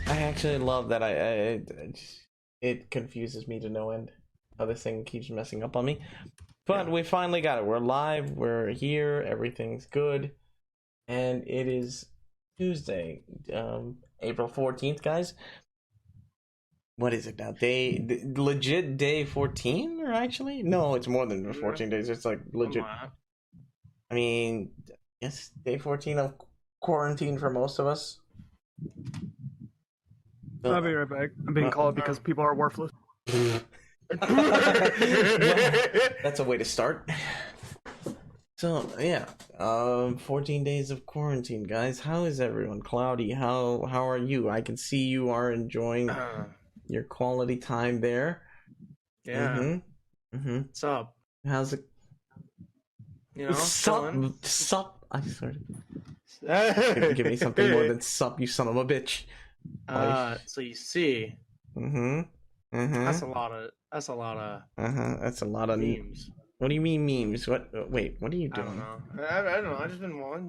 I actually love that. It confuses me to no end how this thing keeps messing up on me. But we finally got it. We're live. We're here. Everything's good, and it is Tuesday, April 14th, guys. What is it now? Legit day 14, or actually, no, it's more than 14 days. It's like legit. I mean, yes, day 14 of quarantine for most of us. I'll be right back. I'm being called because people are worthless. Well, that's a way to start. So yeah, 14 days of quarantine, guys. How is everyone? Cloudy, how are you? I can see you are enjoying your quality time there. Yeah. What's up? How's it? You know, sup. I swear. Give me something more than sup, you son of a bitch. So you see. That's a lot of. That's a lot of memes. What do you mean memes? What? Wait, what are you doing? I don't know. I've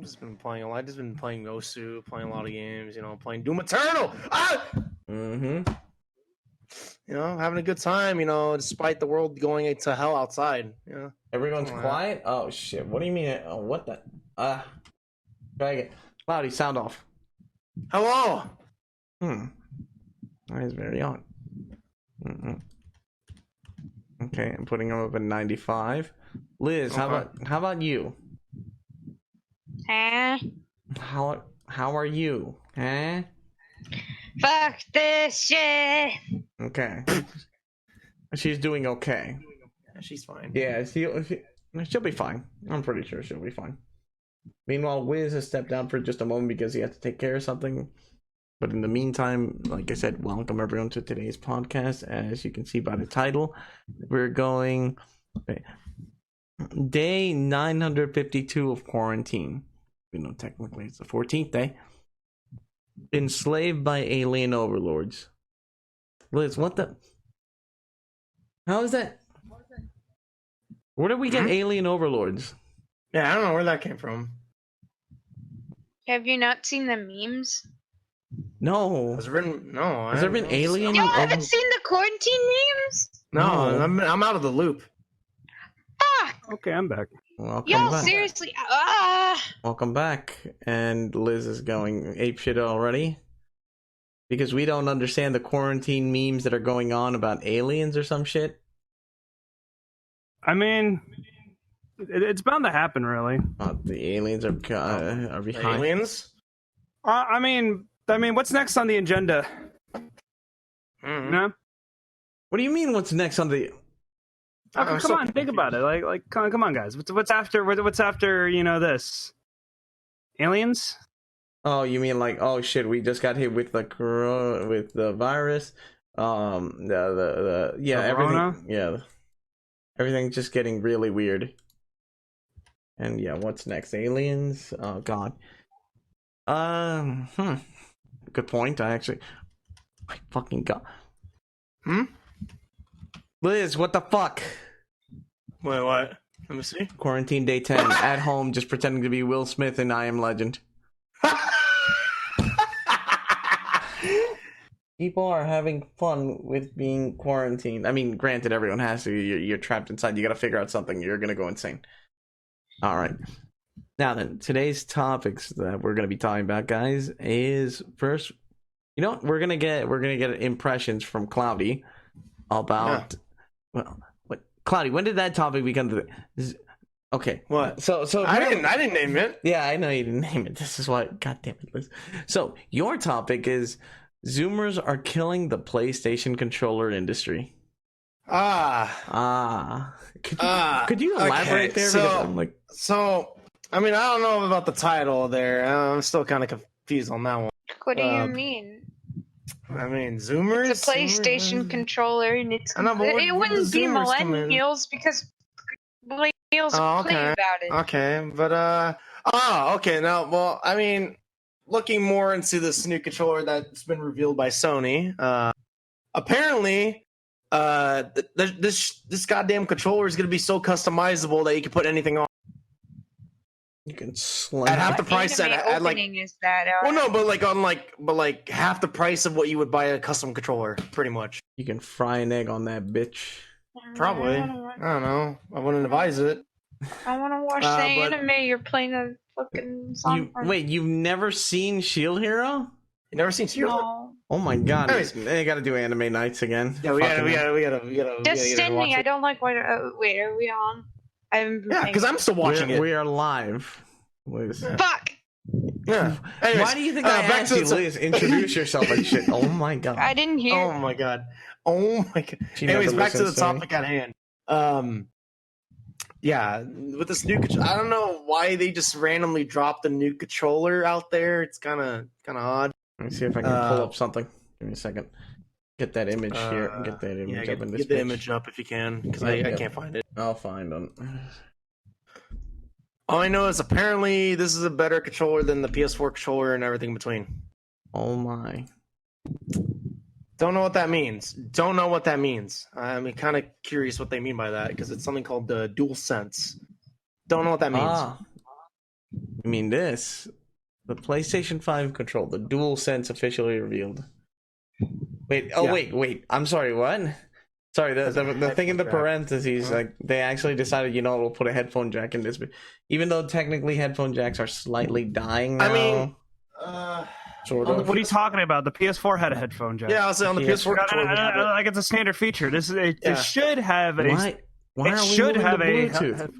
just been playing a lot. I've just been playing Osu, playing a lot of games. You know, playing Doom Eternal. You know, having a good time. You know, despite the world going to hell outside. You know, everyone's quiet. Oh shit! What do you mean? Oh, what the? Dragon. Cloudy, sound off. Hello. That is very odd. Okay, I'm putting him up at 95. Liz, how about you? Huh? How are you? Huh? Fuck this shit. Okay. She's doing okay. She's fine. Yeah, she'll be fine. I'm pretty sure she'll be fine. Meanwhile, Wiz has stepped down for just a moment because he had to take care of something. But in the meantime, like I said, welcome everyone to today's podcast. As you can see by the title, we're going day 952 of quarantine. You know, technically it's the 14th day. Enslaved by alien overlords. Liz, what the? How is that? Where did we get alien overlords? Yeah, I don't know where that came from. Have you not seen the memes? No. Has there been alien? You haven't seen the quarantine memes? No, I'm out of the loop. Fuck. Okay, I'm back. Welcome Yo, back. seriously. Welcome back. And Liz is going apeshit already. Because we don't understand the quarantine memes that are going on about aliens or some shit. I mean, it's bound to happen, really. The aliens are behind. Aliens? I mean, what's next on the agenda? No. What do you mean? What's next on the? Come on, think about it. Like, come on, guys. What's after? What's after? You know this? Aliens? Oh, you mean like? Oh shit! We just got hit with the virus. Everything. Everything's just getting really weird. And yeah, what's next? Aliens? Oh god. Good point. My fucking god. Liz, what the fuck? Wait, what? Let me see. Quarantine day 10. At home, just pretending to be Will Smith in I Am Legend. People are having fun with being quarantined. I mean, granted, everyone has to. You're trapped inside. You got to figure out something. You're gonna go insane. All right. Now then, today's topics that we're gonna be talking about, guys, is first. You know what? We're gonna get impressions from Cloudy about. Yeah. Well, what Cloudy? When did that topic become? Okay. What? So I didn't name it. Yeah, I know you didn't name it. This is why. God damn it, Liz. So your topic is Zoomers are killing the PlayStation controller industry. Could you elaborate there? So, I mean, I don't know about the title there. I'm still kind of confused on that one. What do you mean? I mean, Zoomers? It's a PlayStation controller, and it wouldn't be millennials because millennials play about it. Okay, but okay. Now, well, I mean, looking more into this new controller that's been revealed by Sony, apparently, this goddamn controller is going to be so customizable that you can put anything on. You can slam at half the price. At like, is that? well, no, but like half the price of what you would buy a custom controller, pretty much. You can fry an egg on that bitch. Probably. I don't know. I wouldn't advise it. I want to watch the anime. You're playing a fucking song. Wait, you've never seen Shield Hero? You never seen Shield? No. Oh my god! Anyways. They gotta do anime nights again. Yeah, we gotta. Just send me. I don't like what. Wait, are we on? Yeah, because I'm still watching it. We are live. Liz. Fuck. Yeah. Anyways, why do you think I asked you, Liz? Introduce yourself and shit. Oh my god. I didn't hear. Oh my god. Anyways, back to the topic at hand. Yeah, with this new controller, I don't know why they just randomly dropped the new controller out there. It's kind of odd. Let me see if I can pull up something. Give me a second. Get that image here. Get that image up in this. Get the image up if you can, because I can't find it. I'll find them. All I know is apparently this is a better controller than the PS4 controller and everything between. Oh my. Don't know what that means. I'm kind of curious what they mean by that, because it's something called the DualSense. Don't know what that means. You mean this? The PlayStation 5 control, the DualSense officially revealed. Wait, wait. I'm sorry, what? Sorry, the thing in the parentheses, like, they actually decided, we'll put a headphone jack in this. Even though technically headphone jacks are slightly dying now. I mean, sort of. What are you talking about? The PS4 had a headphone jack. Yeah, I was on the PS4 controller. Like, it's a standard feature. It should have a. Why are we should have a Bluetooth?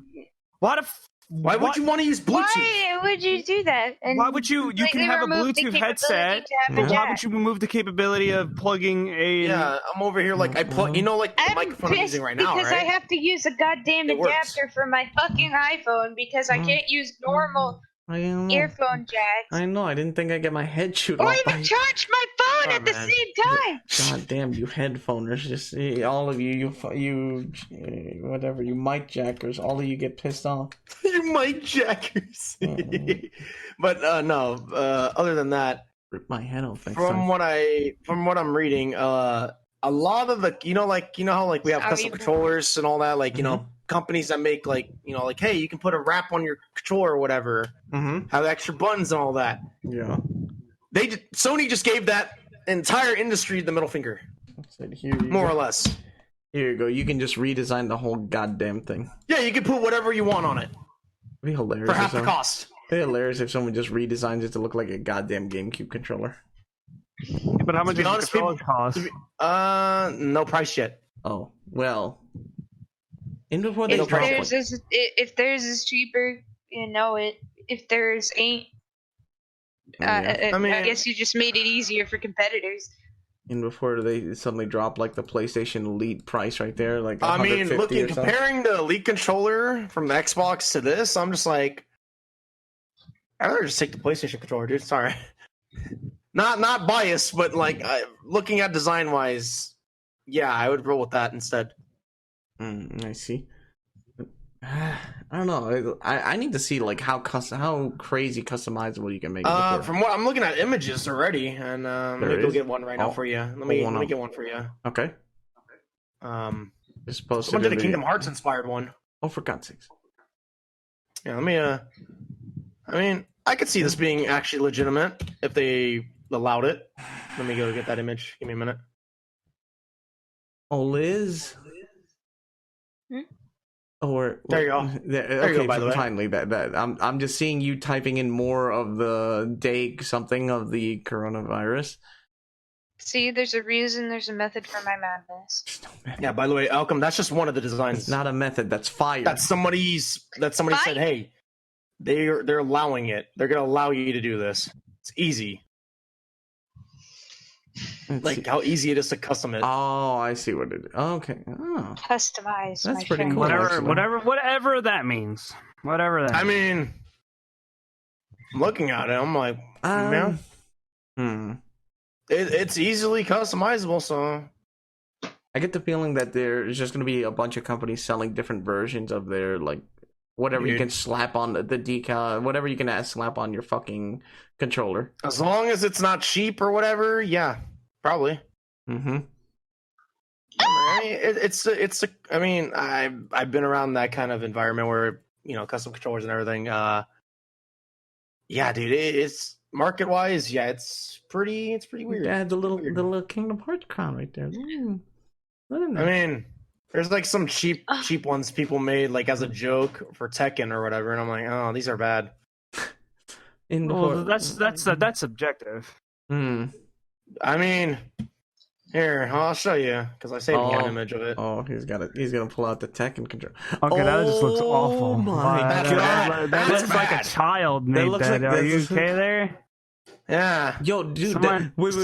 Why would you want to use Bluetooth? Why would you do that? And why would you? You can have a Bluetooth headset. Why would you remove the capability of plugging a? Yeah, I'm over here like I plug. You know, like the microphone I'm using right now, right? Because I have to use a goddamn adapter for my fucking iPhone because I can't use normal earphone jacks. I know. I didn't think I'd get my head chewed off. Or even charge my phone at the same time. God damn, you headphoners! Just all of you whatever, you mic jackers. All of you get pissed off. You mic jackers. But no. Other than that, rip my head off. From what I'm reading, a lot of the how like we have custom controllers and all that, like companies that make like hey, you can put a wrap on your controller or whatever, have extra buttons and all that. Yeah, Sony just gave that entire industry the middle finger. More or less. Here you go. You can just redesign the whole goddamn thing. Yeah, you can put whatever you want on it. It'd be hilarious for half the cost. It'd be hilarious if someone just redesigns it to look like a goddamn GameCube controller. But how much does the controller cost? No price yet. Oh well. If theirs is cheaper, if theirs ain't, I guess you just made it easier for competitors. And before they suddenly drop like the PlayStation Elite price right there, like I mean, comparing the Elite controller from the Xbox to this, I'm just like, I'd rather just take the PlayStation controller, dude. Sorry, not biased, but like looking at design wise, yeah, I would roll with that instead. I see. I don't know. I need to see like how crazy customizable you can make it. From what I'm looking at images already, and let me go get one right now for you. Let me get one for you. Okay. It's supposed to be a Kingdom Hearts inspired one. Oh, for God's sakes. Yeah, let me. I mean, I could see this being actually legitimate if they allowed it. Let me go get that image. Give me a minute. Oh, Liz. Or there you go. There you go. By the way, finally, I'm just seeing you typing in more of the day something of the coronavirus. See, there's a reason. There's a method for my madness. Yeah. By the way, Alchem, that's just one of the designs. It's not a method. That's fire. That somebody said, hey, they're allowing it. They're gonna allow you to do this. It's easy. How easy it is to custom it. Oh, I see what it is. Okay. Oh. Customize. That's pretty cool. Whatever that means. Whatever that. I mean, I'm looking at it. I'm like, it's easily customizable. So I get the feeling that there's just going to be a bunch of companies selling different versions of their whatever you can slap on the decal, whatever you can slap on your fucking controller. As long as it's not cheap or whatever, yeah, probably. Mm-hmm. I mean, I've been around that kind of environment where custom controllers and everything. yeah, dude, it's market wise. Yeah, it's pretty weird. Yeah, the little Kingdom Hearts crown right there. I mean, there's like some cheap ones people made like as a joke for Tekken or whatever, and I'm like, oh, these are bad. Well, that's subjective. I mean, here, I'll show you because I saved one image of it. Oh, he's gonna pull out the Tekken control. Okay, that just looks awful. Oh my god, that looks like a child made that. Are you okay there? Yeah. Yo, dude,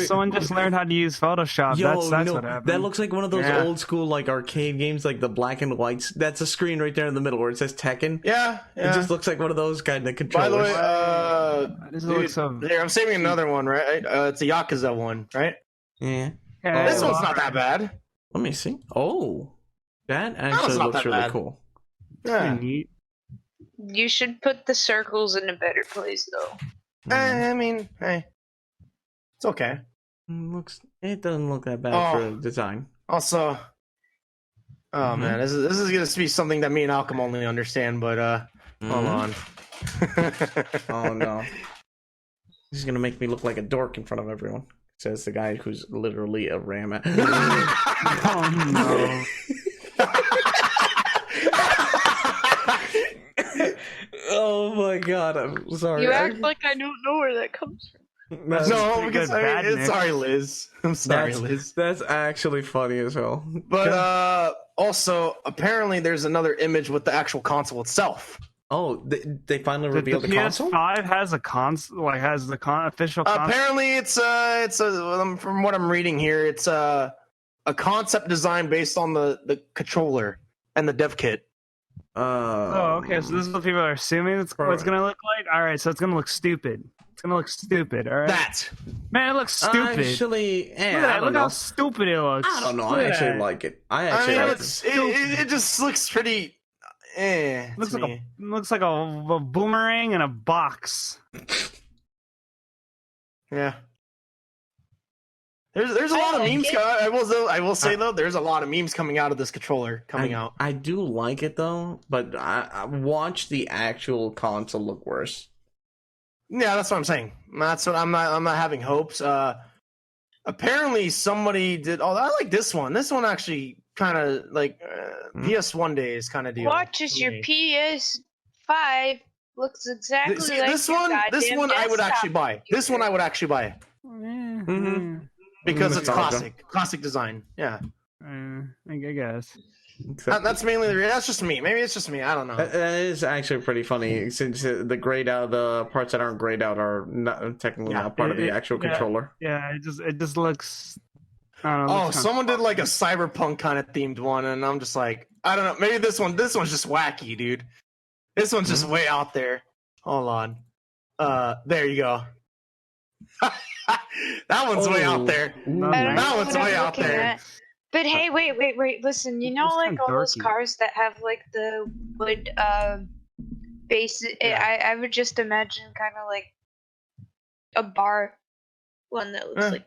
someone just learned how to use Photoshop. That's what happened. That looks like one of those old school like arcade games, like the black and whites. That's a screen right there in the middle where it says Tekken. Yeah. It just looks like one of those kind of controllers. By the way, here, I'm saving another one, right? It's a Yakuza one, right? Yeah. This one's not that bad. Let me see. Oh, that actually looks really cool. Yeah. You should put the circles in a better place, though. I mean, hey, it's okay. It doesn't look that bad for design. Also, man, this is gonna be something that me and Alchem only understand. But hold on. Oh no, he's gonna make me look like a dork in front of everyone. Says the guy who's literally a ram. Oh no. Oh my god, I'm sorry. You act like I don't know where that comes from. No, because sorry, Liz. I'm sorry, Liz. That's actually funny as hell. But also, apparently, there's another image with the actual console itself. Oh, they finally revealed the console. PS5 has a console, like has the official console. Apparently, it's from what I'm reading here, it's a concept design based on the controller and the dev kit. Oh, okay. So this is what people are assuming it's what it's gonna look like. All right, so it's gonna look stupid. It's gonna look stupid. All right. Man, it looks stupid. Actually, look how stupid it looks. I don't know. I actually like it. It just looks pretty. Looks like a boomerang in a box. Yeah. There's a lot of memes. I will say though, there's a lot of memes coming out of this controller out. I do like it though, but I watch the actual console look worse. Yeah, that's what I'm saying. That's what I'm not having hopes. Apparently somebody did. Oh, I like this one. This one actually kind of like PS1 days kind of deal. Watches your PS5 looks exactly like this one. This one I would actually buy. This one I would actually buy. Because it's classic design. Yeah. I guess. That's mainly that's just me. Maybe it's just me. I don't know. That is actually pretty funny since the grayed out, the parts that aren't grayed out are not technically not part of the actual controller. Yeah, it just looks. I don't know, someone did like a cyberpunk kind of themed one, and I'm just like, I don't know. Maybe this one's just wacky, dude. This one's just way out there. Hold on. There you go. That one's way out there. That one's way out there. But hey, wait. Listen, you know, like all those cars that have like the wood base. I would just imagine kind of like a bar one that looks like.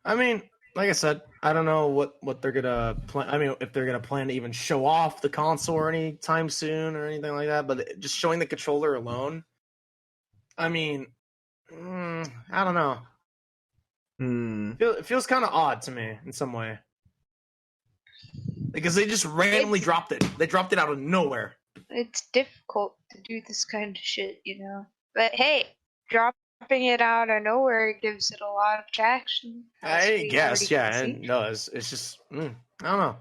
I mean, like I said, I don't know what they're gonna plan. I mean, if they're gonna plan to even show off the console anytime soon or anything like that. But just showing the controller alone, I mean, I don't know. It feels kind of odd to me in some way. Because they just randomly dropped it. They dropped it out of nowhere. It's difficult to do this kind of shit, you know. But hey, dropping it out of nowhere gives it a lot of traction. I guess, yeah. And no, it's just I don't know.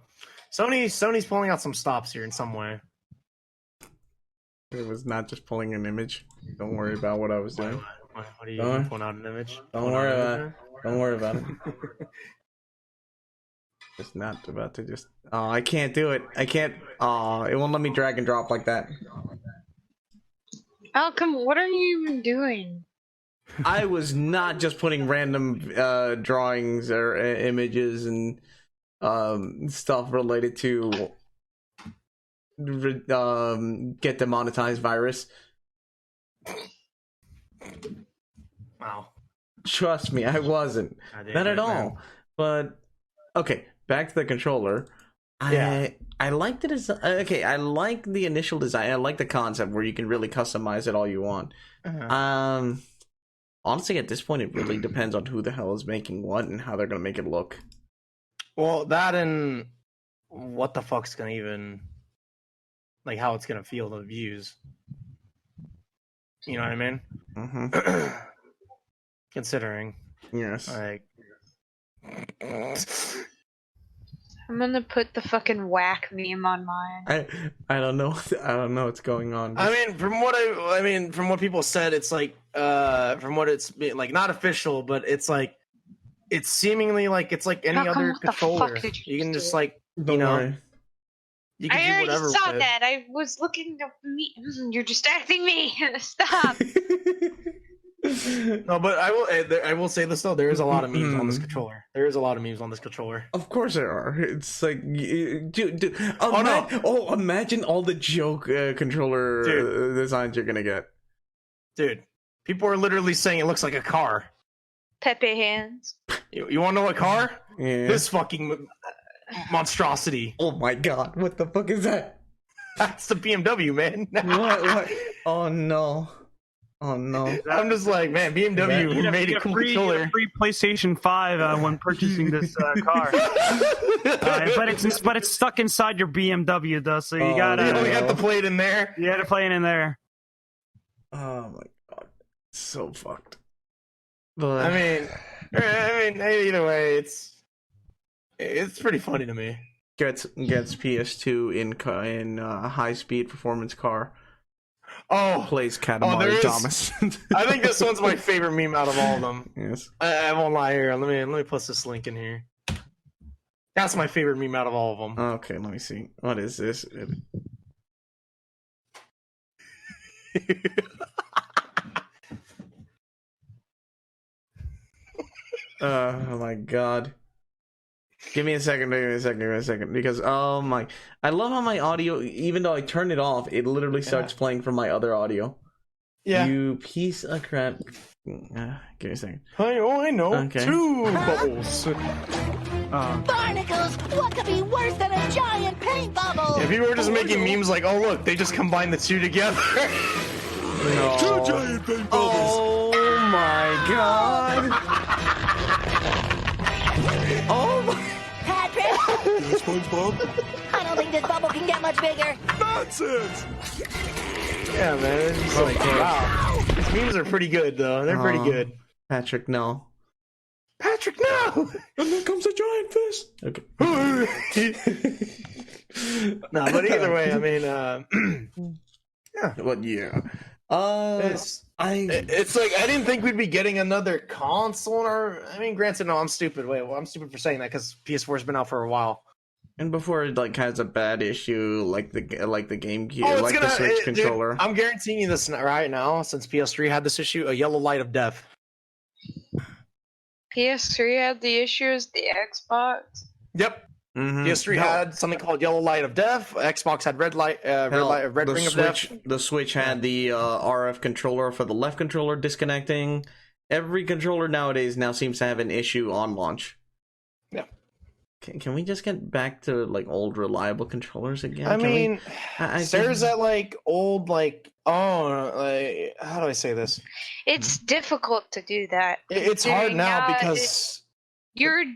Sony's pulling out some stops here in some way. It was not just pulling an image. Don't worry about what I was doing. What are you pulling out an image? Don't worry about it. Don't worry about it. It's not about to just. Oh, I can't do it. I can't. Oh, it won't let me drag and drop like that. Malcolm, what are you even doing? I was not just putting random drawings or images and stuff related to get demonetized virus. Wow. Trust me, I wasn't. Not at all. But okay, back to the controller. I like the design. Okay, I like the initial design. I like the concept where you can really customize it all you want. Honestly, at this point, it really depends on who the hell is making what and how they're gonna make it look. Well, that and what the fuck's gonna even like how it's gonna feel to views. You know what I mean? Mm-hmm. Considering, Yes. like. I'm gonna put the fucking whack meme on mine. I don't know. I don't know what's going on. I mean, from what people said, it's like from what it's like not official, but it's like it's seemingly like it's like any Malcolm, other what the controller. fuck did You can just do? like Don't worry. you can I do already whatever saw with it. that. I was looking at me. You're distracting me. Stop. No, but I will say this though. There is a lot of memes on this controller. There is a lot of memes on this controller. Of course there are. It's like, dude. no. Imagine all the joke controller designs you're gonna get. Dude, people are literally saying it looks like a car. Pepe hands. You want to know what car? Yeah. This fucking monstrosity. Oh my god! What the fuck is that? That's the BMW, man. What? Oh no! Oh no! I'm just like, man, BMW made a cool controller. Free PlayStation 5 when purchasing this car. But it's stuck inside your BMW though, so you gotta. You only have to play it in there. You had to play it in there. Oh my god! So fucked. But I mean, either way, it's pretty funny to me. gets PS2 in high speed performance car. Oh, Plays Katamari Thomas. I think this one's my favorite meme out of all of them. Yes. I won't lie here. Let me post this link in here. That's my favorite meme out of all of them. Okay, let me see. What is this? Oh my god. Give me a second, because oh my, I love how my audio, even though I turn it off, it literally starts playing from my other audio. Yeah. You piece of crap. Give me a second. I know. Okay. 2 bubbles. Barnacles! What could be worse than a giant paint bubble? If people were just making memes like, oh look, they just combined the two together. No. 2 giant paint bubbles. Oh my god. Oh my. Patrick? SpongeBob? I don't think this bubble can get much bigger. Nonsense! Yeah, man. It's just like, wow. These memes are pretty good, though. They're pretty good. Patrick, no. Patrick, no! And then comes a giant fist. Okay. No, but either way, I mean, yeah. What? Yeah. It's like I didn't think we'd be getting another console. Or I mean, granted, no, I'm stupid. Wait, well, I'm stupid for saying that because PS4's been out for a while. And before it like has a bad issue, like the GameCube, like the Switch controller. Dude, I'm guaranteeing you this right now, since PS3 had this issue, a yellow light of death. PS3 had the issue as the Xbox. Yep. Mm-hmm. PS3 had something called yellow light of death. Xbox had red ring of death. The Switch had the RF controller for the left controller disconnecting. Every controller nowadays now seems to have an issue on launch. Yeah. Can we just get back to like old reliable controllers again? I mean, there's that like old like how do I say this? It's difficult to do that. It's hard now because your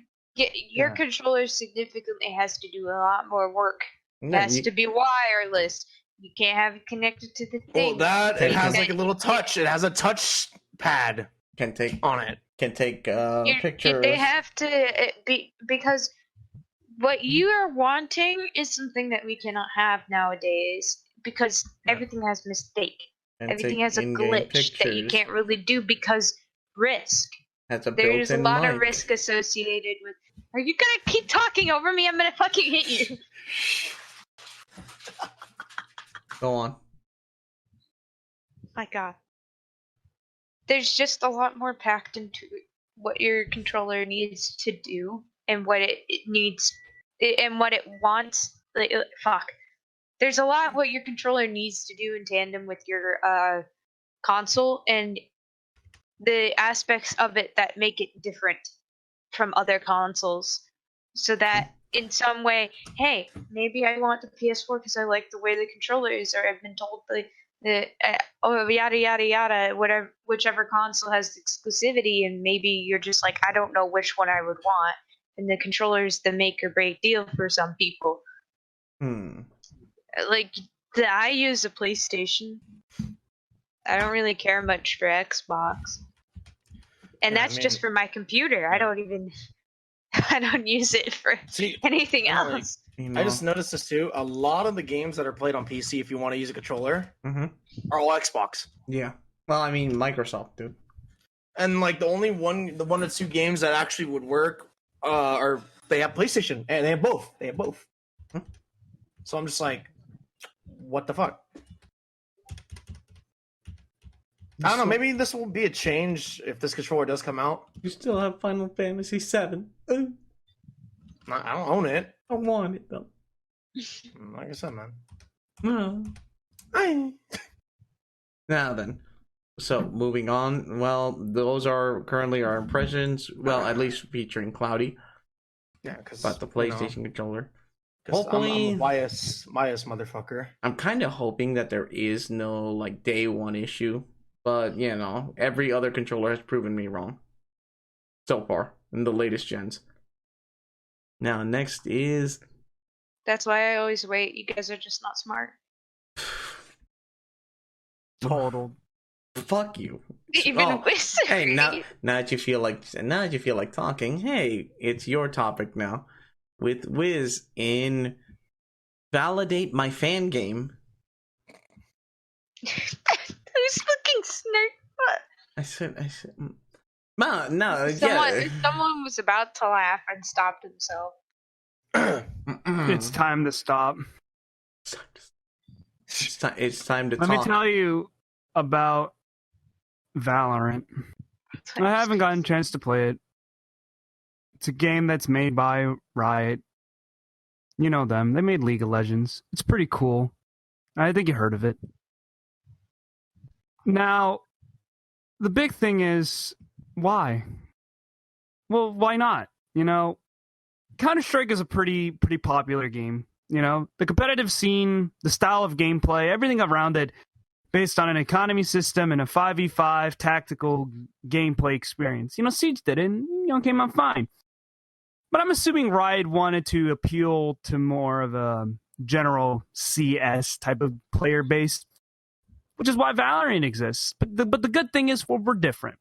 controller significantly has to do a lot more work. It has to be wireless. You can't have it connected to the thing. Well, it has like a little touch. It has a touch pad. Can take on it. Can take pictures. They have to be because what you are wanting is something that we cannot have nowadays because everything has mistake. And everything has a glitch that you can't really do because risk. There's a lot of risk associated with. Are you gonna keep talking over me? I'm gonna fucking hit you. Go on. My God. There's just a lot more packed into what your controller needs to do and what it needs and what it wants. Like, fuck. There's a lot what your controller needs to do in tandem with your console and the aspects of it that make it different from other consoles so that in some way, hey, maybe I want the PS4 because I like the way the controller is, or I've been told oh, yada yada yada, whatever, whichever console has exclusivity, and maybe you're just like, I don't know which one I would want, and the controller is the make or break deal for some people. Like, I use a PlayStation. I don't really care much for Xbox, and Yeah, that's just for my computer. I don't use it for anything else. I just noticed this too. A lot of the games that are played on PC, if you want to use a controller, are all Xbox. Yeah. Well, I mean, Microsoft, dude. And like the one or two games that actually would work, are they have PlayStation, and they have both. They have both. So I'm just like, what the fuck? I don't know. Maybe this will be a change if this controller does come out. You still have Final Fantasy VII. I don't own it. I want it though. Like I said, man. No. Now then. So moving on. Well, those are currently our impressions. Well, at least featuring Cloudy. Yeah, because but the PlayStation controller. Hopefully, I'm a bias motherfucker. I'm kind of hoping that there is no like day one issue, but you know, every other controller has proven me wrong so far in the latest gens. Now, next is. That's why I always wait. You guys are just not smart. Total. Fuck you. Even hey, now that you feel like talking, hey, it's your topic now. With Wiz in Validate My Fan Game. Who's fucking snark? I said. No, Someone was about to laugh and stopped himself. It's time to stop. It's time to talk. Let me tell you about Valorant. I haven't gotten a chance to play it. It's a game that's made by Riot. You know them. They made League of Legends. It's pretty cool. I think you heard of it. Now, the big thing is, why? Well, why not? You know, Counter-Strike is a pretty popular game. You know, the competitive scene, the style of gameplay, everything around it, based on an economy system and a 5v5 tactical gameplay experience. You know, Siege did it and, you know, came out fine. But I'm assuming Riot wanted to appeal to more of a general CS type of player base, which is why Valorant exists. But the good thing is, well, we're different.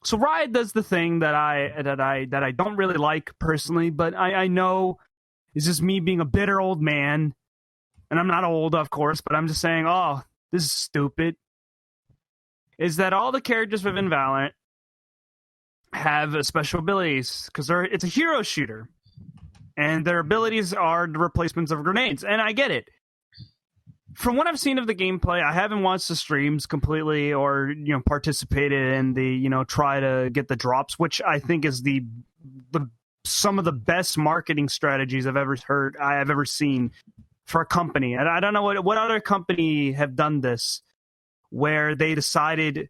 So Riot does the thing that I don't really like personally, but I know is just me being a bitter old man, and I'm not old, of course, but I'm just saying, oh, this is stupid. Is that all the characters within Valorant have special abilities because it's a hero shooter, and their abilities are the replacements of grenades, and I get it. From what I've seen of the gameplay, I haven't watched the streams completely or, you know, participated in the, you know, try to get the drops, which I think is the some of the best marketing strategies I've ever seen for a company. And I don't know what other company have done this, where they decided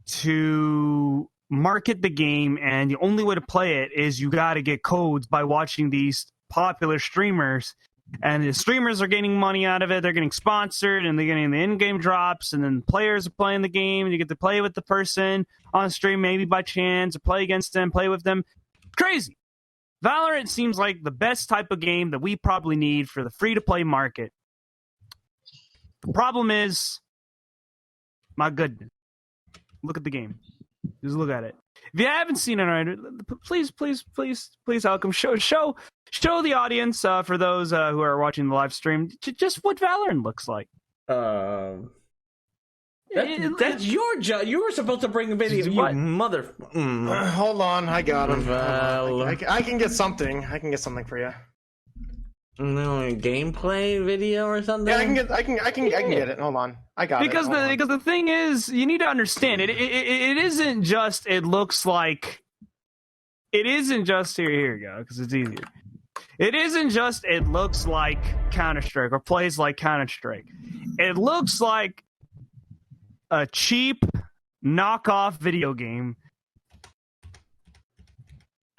to market the game and the only way to play it is you got to get codes by watching these popular streamers. And the streamers are getting money out of it. They're getting sponsored, and they're getting the in-game drops, and then players are playing the game, and you get to play with the person on stream, maybe by chance, or play against them, play with them. Crazy. Valorant seems like the best type of game that we probably need for the free-to-play market. The problem is, my goodness, look at the game. Just look at it. If you haven't seen it already, please, Malcolm, show the audience, for those who are watching the live stream, just what Valorant looks like. That's your job. You were supposed to bring a video. You mother. Hold on, I got him. I can get something. I can get something for you. No, a gameplay video or something. Yeah, I can get it. Hold on, I got it. Because the thing is, you need to understand it isn't just. It looks like. It isn't just here you go, because it's easier. It isn't just it looks like Counter-Strike or plays like Counter-Strike. It looks like a cheap knockoff video game.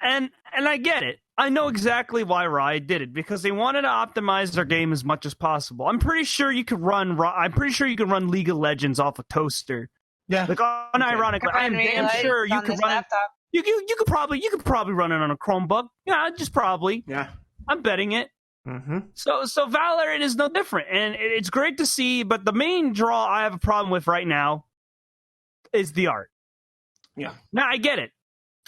And And I get it. I know exactly why Riot did it, because they wanted to optimize their game as much as possible. I'm pretty sure you could run League of Legends off a toaster. Yeah. Like, unironically, I am damn sure you could run it. You could probably run it on a Chromebook. Yeah, just probably. Yeah. I'm betting it. Mm-hmm. So Valorant is no different, and it's great to see. But the main draw I have a problem with right now is the art. Yeah. Now I get it.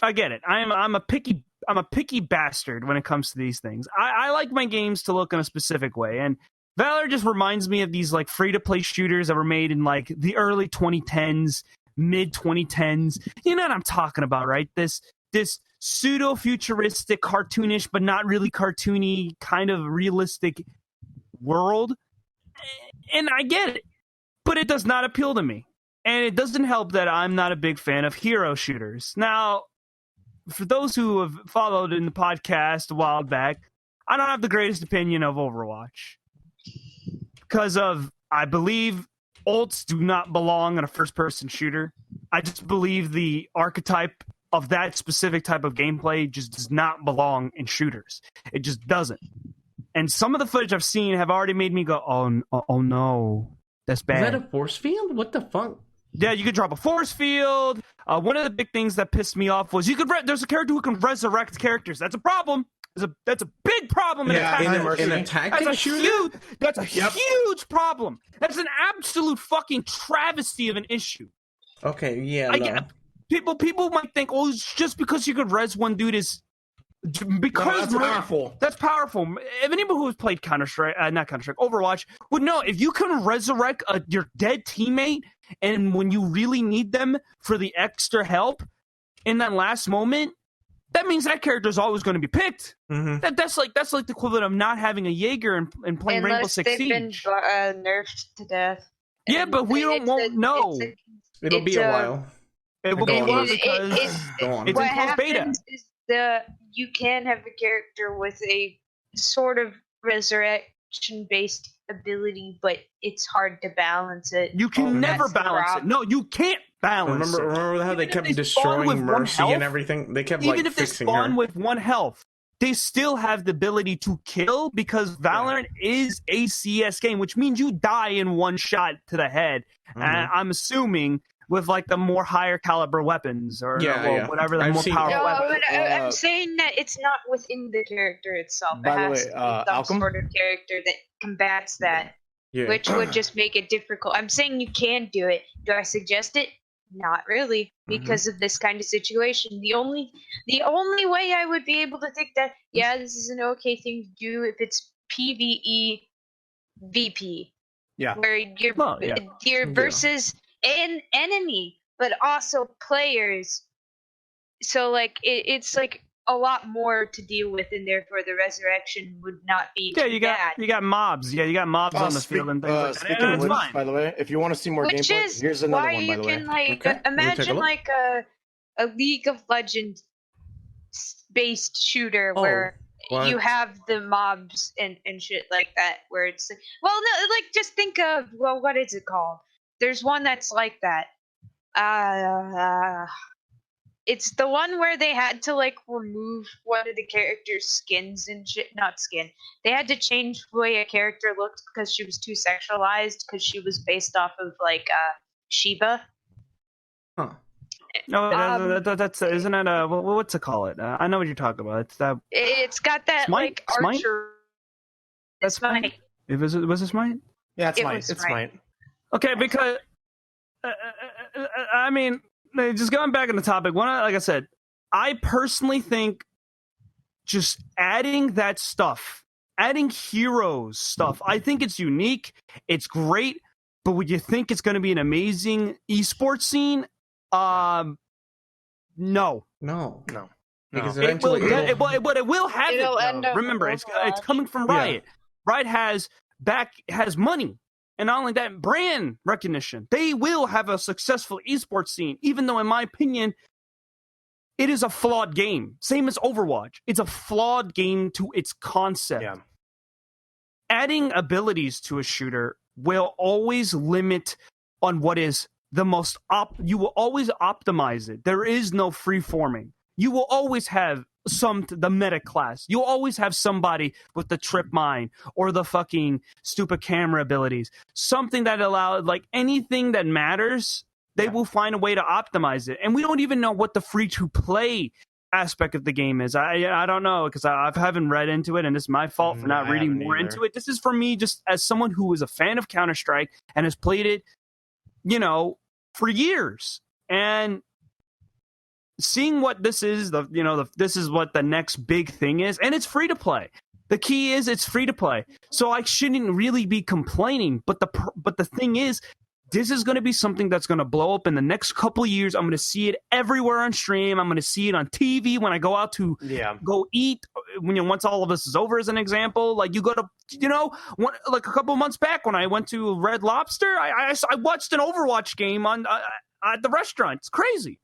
I'm a picky bastard when it comes to these things. I like my games to look in a specific way, and Valor just reminds me of these like free-to-play shooters that were made in like the early 2010s, mid 2010s. You know what I'm talking about, right? This pseudo-futuristic, cartoonish, but not really cartoony, kind of realistic world. And I get it, but it does not appeal to me. And it doesn't help that I'm not a big fan of hero shooters. Now, for those who have followed in the podcast a while back, I don't have the greatest opinion of Overwatch. Because I believe ults do not belong in a first-person shooter. I just believe the archetype of that specific type of gameplay just does not belong in shooters. It just doesn't. And some of the footage I've seen have already made me go, oh no, that's bad. Is that a force field? What the fuck? Yeah, you could drop a force field. One of the big things that pissed me off was there's a character who can resurrect characters. That's a problem. That's a big problem in a tactic shooter. That's a huge problem. That's an absolute fucking travesty of an issue. Okay, yeah. People might think, oh, it's just because you could res one dude is because that's powerful. That's powerful. If anybody who has played Overwatch would know, if you can resurrect your dead teammate, and when you really need them for the extra help in that last moment, that means that character is always going to be picked. Mm-hmm. That's like the equivalent of not having a Jaeger and playing Rainbow Six Siege. Unless they've been nerfed to death. Yeah, And but we won't know. It'll be a while. It will be a while because it's in closed beta. Is you can have a character with a sort of resurrection-based ability, but it's hard to balance it. You can never balance it. No, you can't balance it. Remember how they kept destroying Mercy and everything? They kept even if they fixing spawn her. with one health, they still have the ability to kill, because Valorant is a CS game, which means you die in one shot to the head. Mm-hmm. And I'm assuming with like the more higher caliber weapons or whatever the more powerful weapons. I'm saying that it's not within the character itself. By it the has way, to be some Alchem? sort of character that combats that, which would just make it difficult. I'm saying you can do it. Do I suggest it? Not really, because of this kind of situation. The only way I would be able to think that, this is an okay thing to do if it's PvE VP. Yeah. Where you're versus an enemy, but also players. So like it's like a lot more to deal with, and therefore the resurrection would not be you got mobs. Yeah, you got mobs on the field and things like that. Speaking of which, by the way, if you want to see more gameplay, here's another one. By the way, why you can imagine like a League of Legends based shooter where you have the mobs and shit like that, where it's just think of what is it called? There's one that's like that. It's the one where they had to like remove one of the character's skins and shit. Not skin. They had to change the way a character looked because she was too sexualized, because she was based off of like Shiva. Huh. No, that's isn't that what's it called? I know what you're talking about. It's that. It's got that Smite? like archer. That's Smite. Was it Smite? Yeah, it's Smite. Okay, because I mean, just going back on the topic, like I said, I personally think just adding that stuff, adding heroes stuff, I think it's unique, it's great, but would you think it's going to be an amazing esports scene? No. Because it will have it. Remember, it's coming from Riot. Riot has money. And not only that, brand recognition. They will have a successful esports scene, even though, in my opinion, it is a flawed game. Same as Overwatch. It's a flawed game to its concept. Yeah. Adding abilities to a shooter will always limit on what is the most you will always optimize it. There is no free-forming. You will always have the medic class. You'll always have somebody with the trip mine or the fucking stupid camera abilities. Something that allows, like, anything that matters, they will find a way to optimize it. And we don't even know what the free-to-play aspect of the game is. I don't know, because I haven't read into it, and it's my fault for not reading more into it. This is for me, just as someone who is a fan of Counter-Strike and has played it, for years. And seeing what this is, this is what the next big thing is, and it's free to play. The key is it's free to play, so I shouldn't really be complaining. But the thing is, this is going to be something that's going to blow up in the next couple years. I'm going to see it everywhere on stream. I'm going to see it on TV when I go out to go eat. Once all of this is over, as an example, like you go to, like a couple months back when I went to Red Lobster, I watched an Overwatch game on at the restaurant. It's crazy.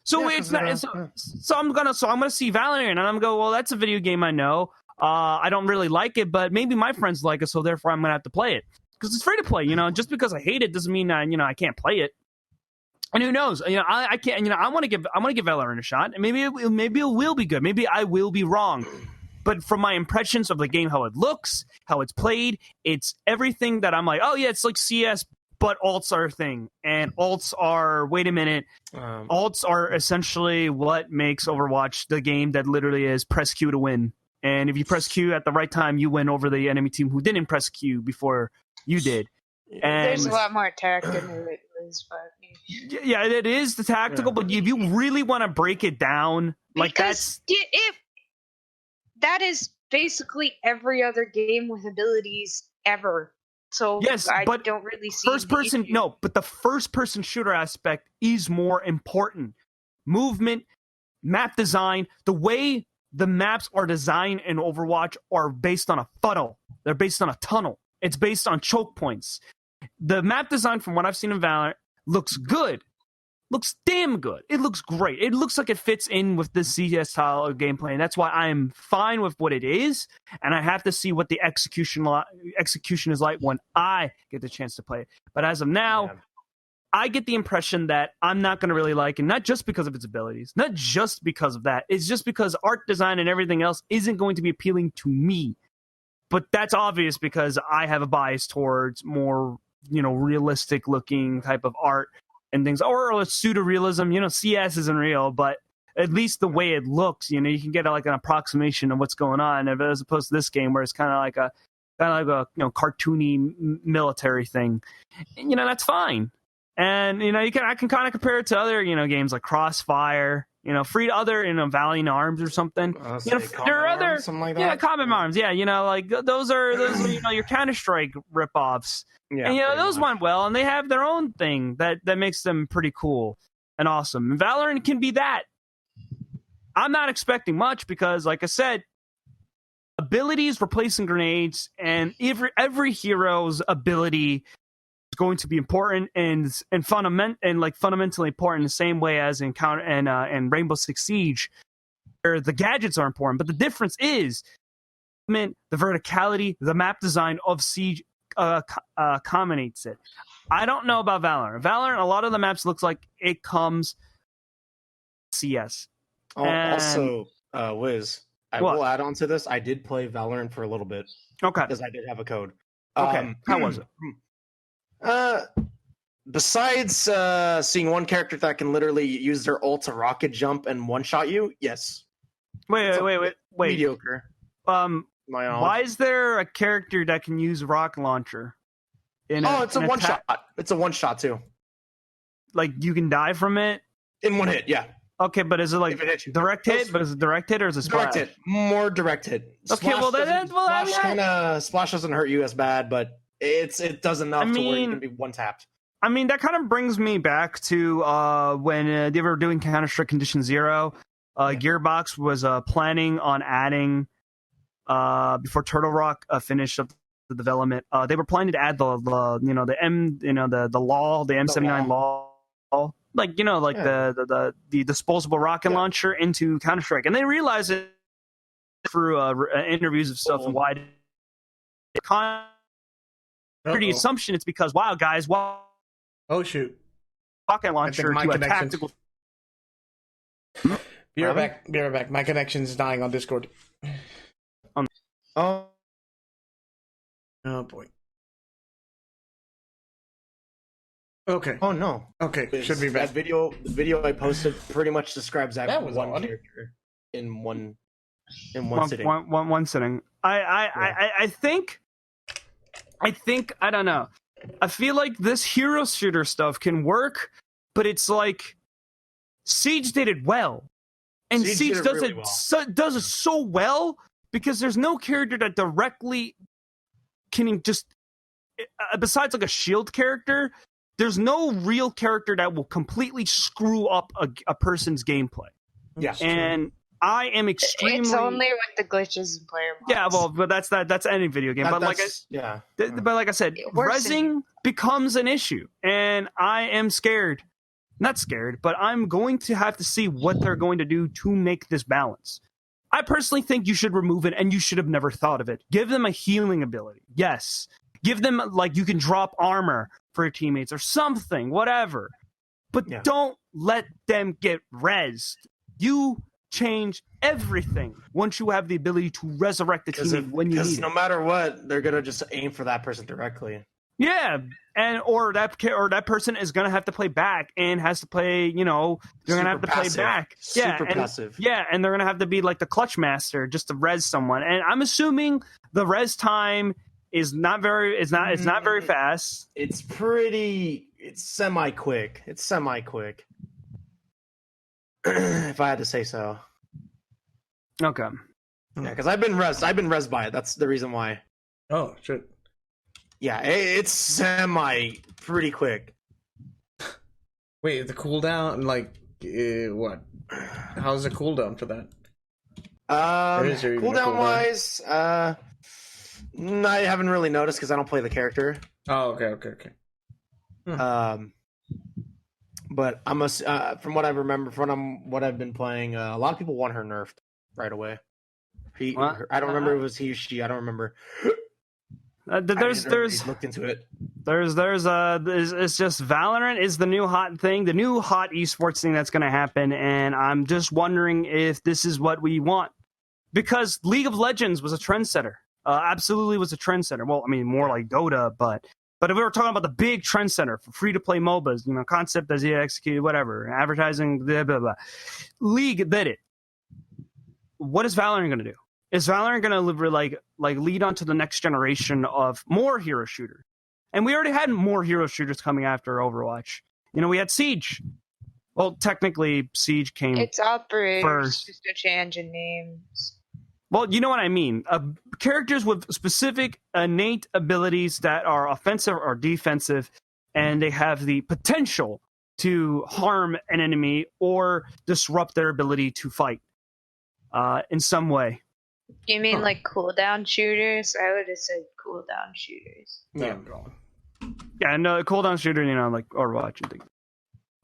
So it's not. So I'm gonna see Valorant, and I'm gonna go, well, that's a video game I know. I don't really like it, but maybe my friends like it, so therefore I'm gonna have to play it because it's free to play. Just because I hate it doesn't mean I can't play it. And who knows? I can't. I want to give Valorant a shot, and maybe it will be good. Maybe I will be wrong. But from my impressions of the game, how it looks, how it's played, it's everything that I'm like, oh yeah, it's like CS. But alts are a thing, and alts are, wait a minute, alts are essentially what makes Overwatch the game that literally is press Q to win. And if you press Q at the right time, you win over the enemy team who didn't press Q before you did. And there's a lot more attack than it is, but yeah, it is the tactical. But if you really want to break it down, like if that is basically every other game with abilities ever. So yes, I but don't really see first person. No, but the first person shooter aspect is more important. Movement, map design, the way the maps are designed in Overwatch are based on a funnel. They're based on a tunnel. It's based on choke points. The map design, from what I've seen in Valorant, looks good. Looks damn good. It looks great. It looks like it fits in with this CS style of gameplay, and that's why I'm fine with what it is, and I have to see what the execution is like when I get the chance to play it. But as of now, I get the impression that I'm not going to really like it, not just because of its abilities, not just because of that. It's just because art design and everything else isn't going to be appealing to me. But that's obvious because I have a bias towards more, realistic looking type of art and things, or pseudo-realism. CS isn't real, but at least the way it looks, you can get like an approximation of what's going on, as opposed to this game where it's kind of like a cartoony military thing. And, that's fine. And I can kind of compare it to other games like Crossfire, free to other Valiant Arms or something. There are other something like that. Combat Arms, like those are your Counter-Strike ripoffs. Yeah, and those went well, and they have their own thing that makes them pretty cool and awesome. And Valorant can be that. I'm not expecting much because, like I said, abilities replacing grenades, and every hero's ability is going to be important and fundamentally important in the same way as in and Rainbow Six Siege, where the gadgets are important. But the difference is, the verticality, the map design of Siege accommodates it. I don't know about Valorant. Valorant, a lot of the maps looks like it comes CS. Also, Wiz, I will add on to this. I did play Valorant for a little bit. Okay. Because I did have a code. Okay. How was it? Besides seeing one character that can literally use their ult to rocket jump and one-shot you, yes. Wait. Mediocre. Why is there a character that can use rocket launcher? It's a one-shot. It's a one-shot, too. Like, you can die from it? In one hit, yeah. Okay, but is it like direct hit? But is it direct hit or is it splash? Direct hit. More direct hit. Okay, Splash doesn't hurt you as bad, but it does enough to where you can be one-tapped. I mean, that kind of brings me back to when they were doing Counter-Strike Condition Zero. Gearbox was planning on adding, before Turtle Rock finished up the development, they were planning to add the M79 law, the disposable rocket launcher into Counter-Strike, and they realized it through interviews of stuff and why. The assumption it's because oh shoot, rocket launcher to a tactical. Be right back. Be right back. My connection's dying on Discord. Oh. Oh boy. Okay. Oh no. Okay. Should be back. The video I posted pretty much describes that was one odd. character in one sitting. One sitting. I think I don't know. I feel like this hero shooter stuff can work, but it's like Siege did it well, and Siege does really it does it so well because there's no character that directly can just besides like a shield character. There's no real character that will completely screw up a person's gameplay. Yeah, and I am extremely. It's only with the glitches in player mods. Yeah, well, but that's any video game. But like I said, rezzing becomes an issue, and I am scared. Not scared, but I'm going to have to see what they're going to do to make this balance. I personally think you should remove it, and you should have never thought of it. Give them a healing ability. Yes. Give them, like, you can drop armor for your teammates or something, whatever. But don't let them get rezzed. You change everything once you have the ability to resurrect the teammate when you need it. Because no matter what, they're going to just aim for that person directly. Yeah, or that person is gonna have to play back and has to play. You know, they're gonna have to play back. Super passive. Yeah, and they're gonna have to be like the clutch master just to res someone. And I'm assuming the res time is not very. It's not very fast. It's semi quick. It's semi quick. If I had to say so. Okay. Yeah, because I've been res by it. That's the reason why. Oh shit. Yeah, it's semi pretty quick. Wait, the cooldown, like, what? How's the cooldown for that? Cooldown wise, I haven't really noticed because I don't play the character. Oh, okay. But from what I remember, from what I've been playing, a lot of people want her nerfed right away. I don't remember if it was he or she. I don't remember. There's looked into it. It's just Valorant is the new hot thing, the new hot esports thing that's going to happen, and I'm just wondering if this is what we want, because League of Legends was a trendsetter, absolutely was a trendsetter. Well, I mean more like Dota, but if we were talking about the big trendsetter for free to play MOBAs, you know, concept as you execute, whatever, advertising, blah blah blah. League did it. What is Valorant going to do? Is Valorant going to like lead on to the next generation of more hero shooters? And we already had more hero shooters coming after Overwatch. You know, we had Siege. Well, technically, Siege came It's Operators, first. just a change in names. Well, you know what I mean. Characters with specific innate abilities that are offensive or defensive, and they have the potential to harm an enemy or disrupt their ability to fight in some way. You mean like cooldown shooters? I would have said cooldown shooters. Yeah, no, cooldown shooter, you know, like Overwatch and things.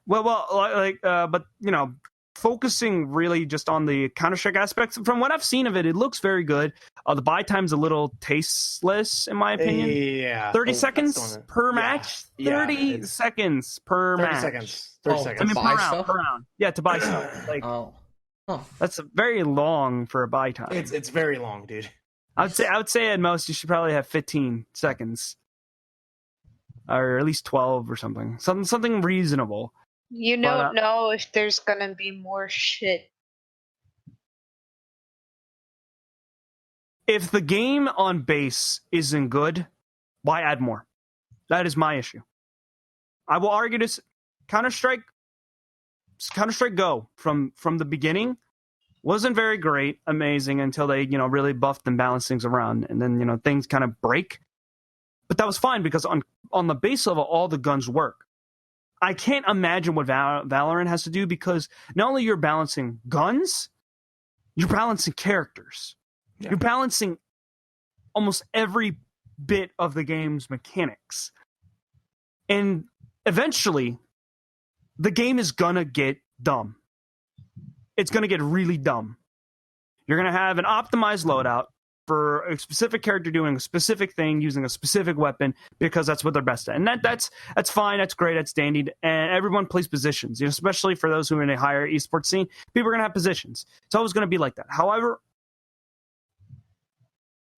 Well, but you know, focusing really just on the Counter-Strike aspects. From what I've seen of it, it looks very good. The buy time's a little tasteless, in my opinion. Yeah, 30 seconds per match. 30 seconds per match. 30 seconds. I mean, buy per round. Yeah, to buy stuff. Like, Oh. that's very long for a buy time. It's very long, dude. I would say at most you should probably have 15 seconds, or at least 12 or something. Something reasonable. You don't know if there's gonna be more shit. If the game on base isn't good, why add more? That is my issue. I will argue this. Counter-Strike Go from the beginning wasn't very great, amazing until they, you know, really buffed and balanced things around, and then, you know, things kind of break. But that was fine because on the base level, all the guns work. I can't imagine what Valorant has to do, because not only you're balancing guns, you're balancing characters. Yeah. You're balancing almost every bit of the game's mechanics. And eventually, the game is gonna get dumb. It's gonna get really dumb. You're gonna have an optimized loadout. for a specific character doing a specific thing using a specific weapon because that's what they're best at, and that's fine, that's great, that's dandy, and everyone plays positions. Especially for those who are in a higher esports scene, people are gonna have positions. It's always gonna be like that. However,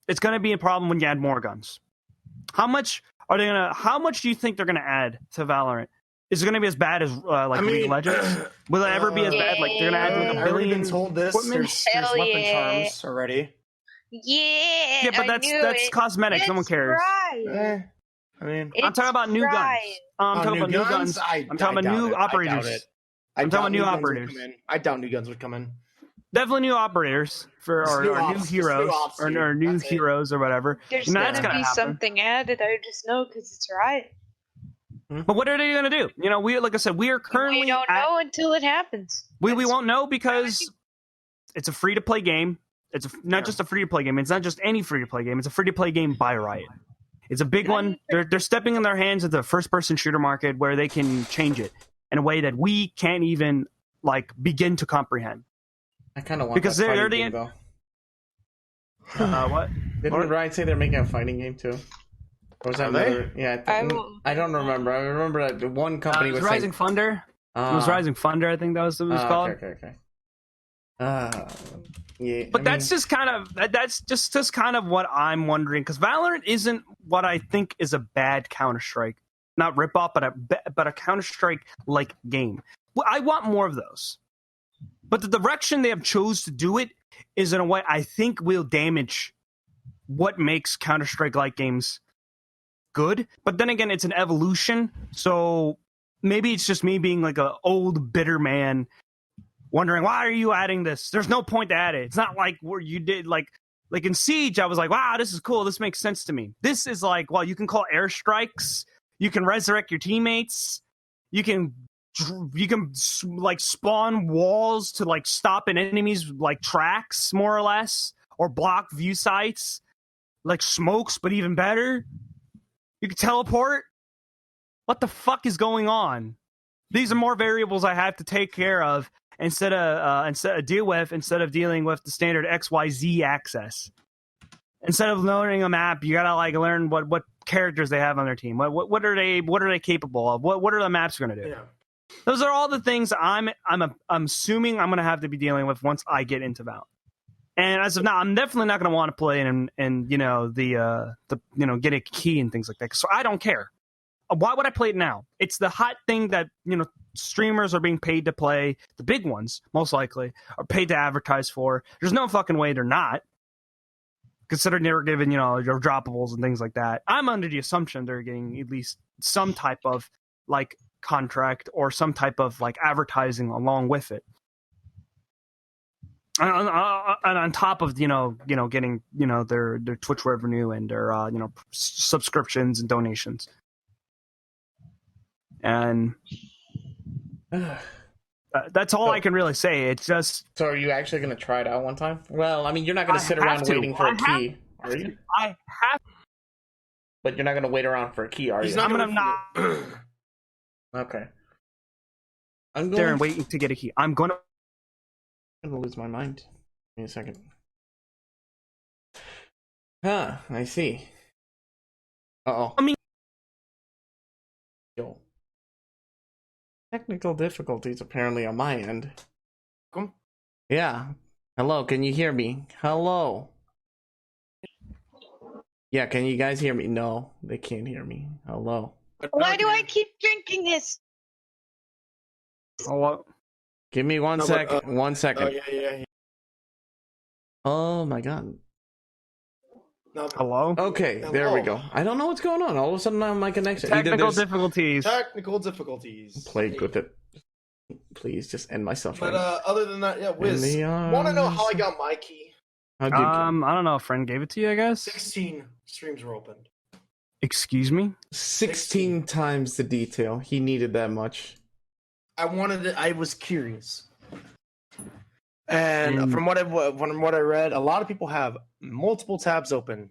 it's gonna be a problem when you add more guns. How much do you think they're gonna add to Valorant? Is it going to be as bad as League of Legends? Will it ever be as bad? Like they're going to add like a billion. I've been told this. There's weapon charms already. Yeah, but that's cosmetic. No one cares. Right. I mean, I'm talking about new guns. I'm talking about new guns. I'm talking about new operators. I'm talking about new operators. I doubt new guns would come in. Definitely new operators or new heroes or new heroes or whatever. There's gonna be something added. I just know because it's right. But what are they going to do? Like I said, we are currently. We don't know until it happens. We won't know because it's a free to play game. It's not just a free to play game. It's not just any free to play game. It's a free to play game by Riot. It's a big one. They're stepping in their hands at the first person shooter market where they can change it in a way that we can't even begin to comprehend. I kind of want because that they're the game, though. What? Didn't Riot say they're making a fighting game too? Or was that another? Yeah, I don't remember. I remember that one company was Rising Thunder. It was Rising Thunder. I think that was what it was called. Okay. Yeah, but that's just kind of what I'm wondering, because Valorant isn't what I think is a bad Counter-Strike, not rip-off, but a Counter-Strike like game. I want more of those, but the direction they have chose to do it is in a way I think will damage what makes Counter-Strike like games good. But then again, it's an evolution, so maybe it's just me being like an old bitter man wondering, why are you adding this? There's no point to add it. It's not like where you did like in Siege, I was like, wow, this is cool, this makes sense to me. This is like, well, you can call airstrikes, you can resurrect your teammates, you can like spawn walls to like stop an enemy's like tracks, more or less, or block view sites, like smokes, but even better. You can teleport. What the fuck is going on? These are more variables I have to take care of instead of dealing with the standard XYZ access. Instead of learning a map, you gotta like learn what characters they have on their team. What are they capable of? What are the maps going to do? Yeah. Those are all the things I'm assuming I'm gonna have to be dealing with once I get into Val. And as of now, I'm definitely not going to want to play and get a key and things like that. So I don't care. Why would I play it now? It's the hot thing that streamers are being paid to play. The big ones, most likely, are paid to advertise for. There's no fucking way they're not. Considering they're giving your droppables and things like that. I'm under the assumption they're getting at least some type of like contract or some type of like advertising along with it. And on top of getting their Twitch revenue and their subscriptions and donations, and that's all I can really say. It's just. So, are you actually going to try it out one time? Well, I mean, you're not going to sit around waiting for a key, are you? I have. But you're not going to wait around for a key, are you? I'm not. Okay. I'm there and waiting to get a key. I'm going to lose my mind. Give me a second. Huh, I see. Uh-oh. I mean, technical difficulties apparently on my end. Come. Yeah. Hello, can you hear me? Hello. Yeah, can you guys hear me? No, they can't hear me. Hello. Why do I keep drinking this? Hello. Give me 1 second. 1 second. Yeah. Oh my god. No. Hello? Okay, there we go. I don't know what's going on. All of a sudden, my connection. Technical difficulties. Plagued with it. Please, just end my suffering. But other than that, yeah, Wiz, want to know how I got my key? I don't know. A friend gave it to you, I guess. 16 streams were opened. Excuse me? 16 times the detail. He needed that much. I wanted it. I was curious. And from what I read, a lot of people have multiple tabs open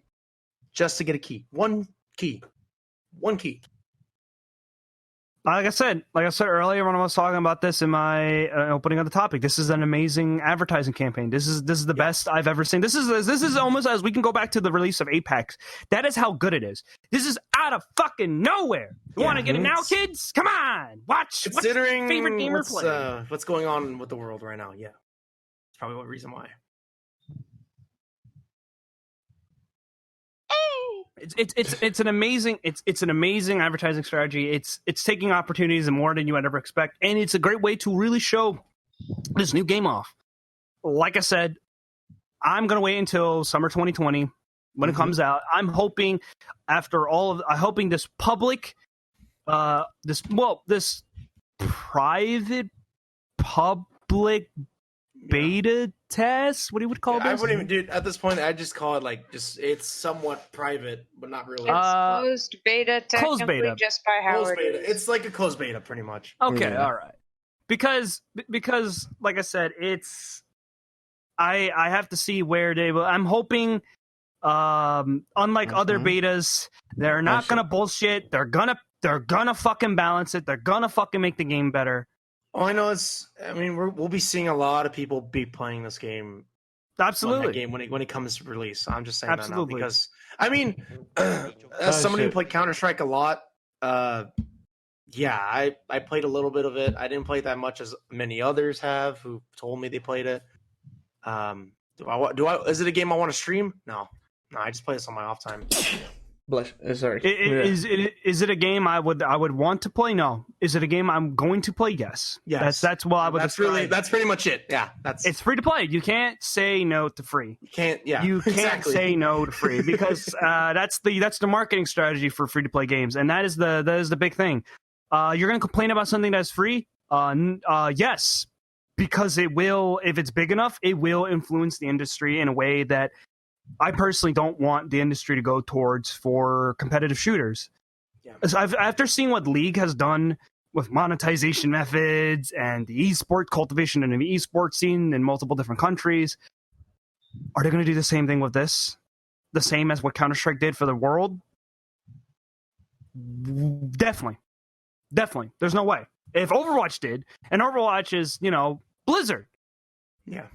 just to get a key. One key. like I said earlier when I was talking about this in my opening of the topic, this is an amazing advertising campaign. This is the best I've ever seen. This is almost as we can go back to the release of Apex. That is how good it is. This is out of fucking nowhere. You want to get it now, kids? Come on, watch. Considering what's your favorite gamer play. What's going on with the world right now, yeah, it's probably one reason why. It's an amazing advertising strategy. It's taking opportunities and more than you would ever expect, and it's a great way to really show this new game off. Like I said, I'm gonna wait until summer 2020 when it comes out. I'm hoping this public, this private public beta test. What do you would call this? I wouldn't even, dude. At this point, I just call it like it's somewhat private, but not really. It's closed beta, technically, closed beta. just by how Closed it beta. is. It's like a closed beta, pretty much. Okay, all right. Because like I said, it's I have to see where they will. I'm hoping, unlike other betas, they're not gonna bullshit. They're gonna fucking balance it. They're gonna fucking make the game better. All I know is, I mean, we'll be seeing a lot of people be playing this game. Absolutely, game when it comes to release. I'm just saying that now Absolutely. because I mean, as somebody who played Counter-Strike a lot, yeah, I played a little bit of it. I didn't play that much as many others have who told me they played it. Is it a game I want to stream? No, I just play this on my off time. Sorry. Is it a game I would want to play? No. Is it a game I'm going to play? Yes. Yes. That's what I would. That's pretty much it. Yeah. It's free to play. You can't say no to free. You can't. Yeah. You can't say no to free because that's the marketing strategy for free to play games, and that is the big thing. You're going to complain about something that's free? Yes, because it will. If it's big enough, it will influence the industry in a way that I personally don't want the industry to go towards for competitive shooters. Yeah. After seeing what League has done with monetization methods and the esport cultivation and the esport scene in multiple different countries, are they going to do the same thing with this? The same as what Counter-Strike did for the world? Definitely. There's no way. If Overwatch did, and Overwatch is, Blizzard. Yeah.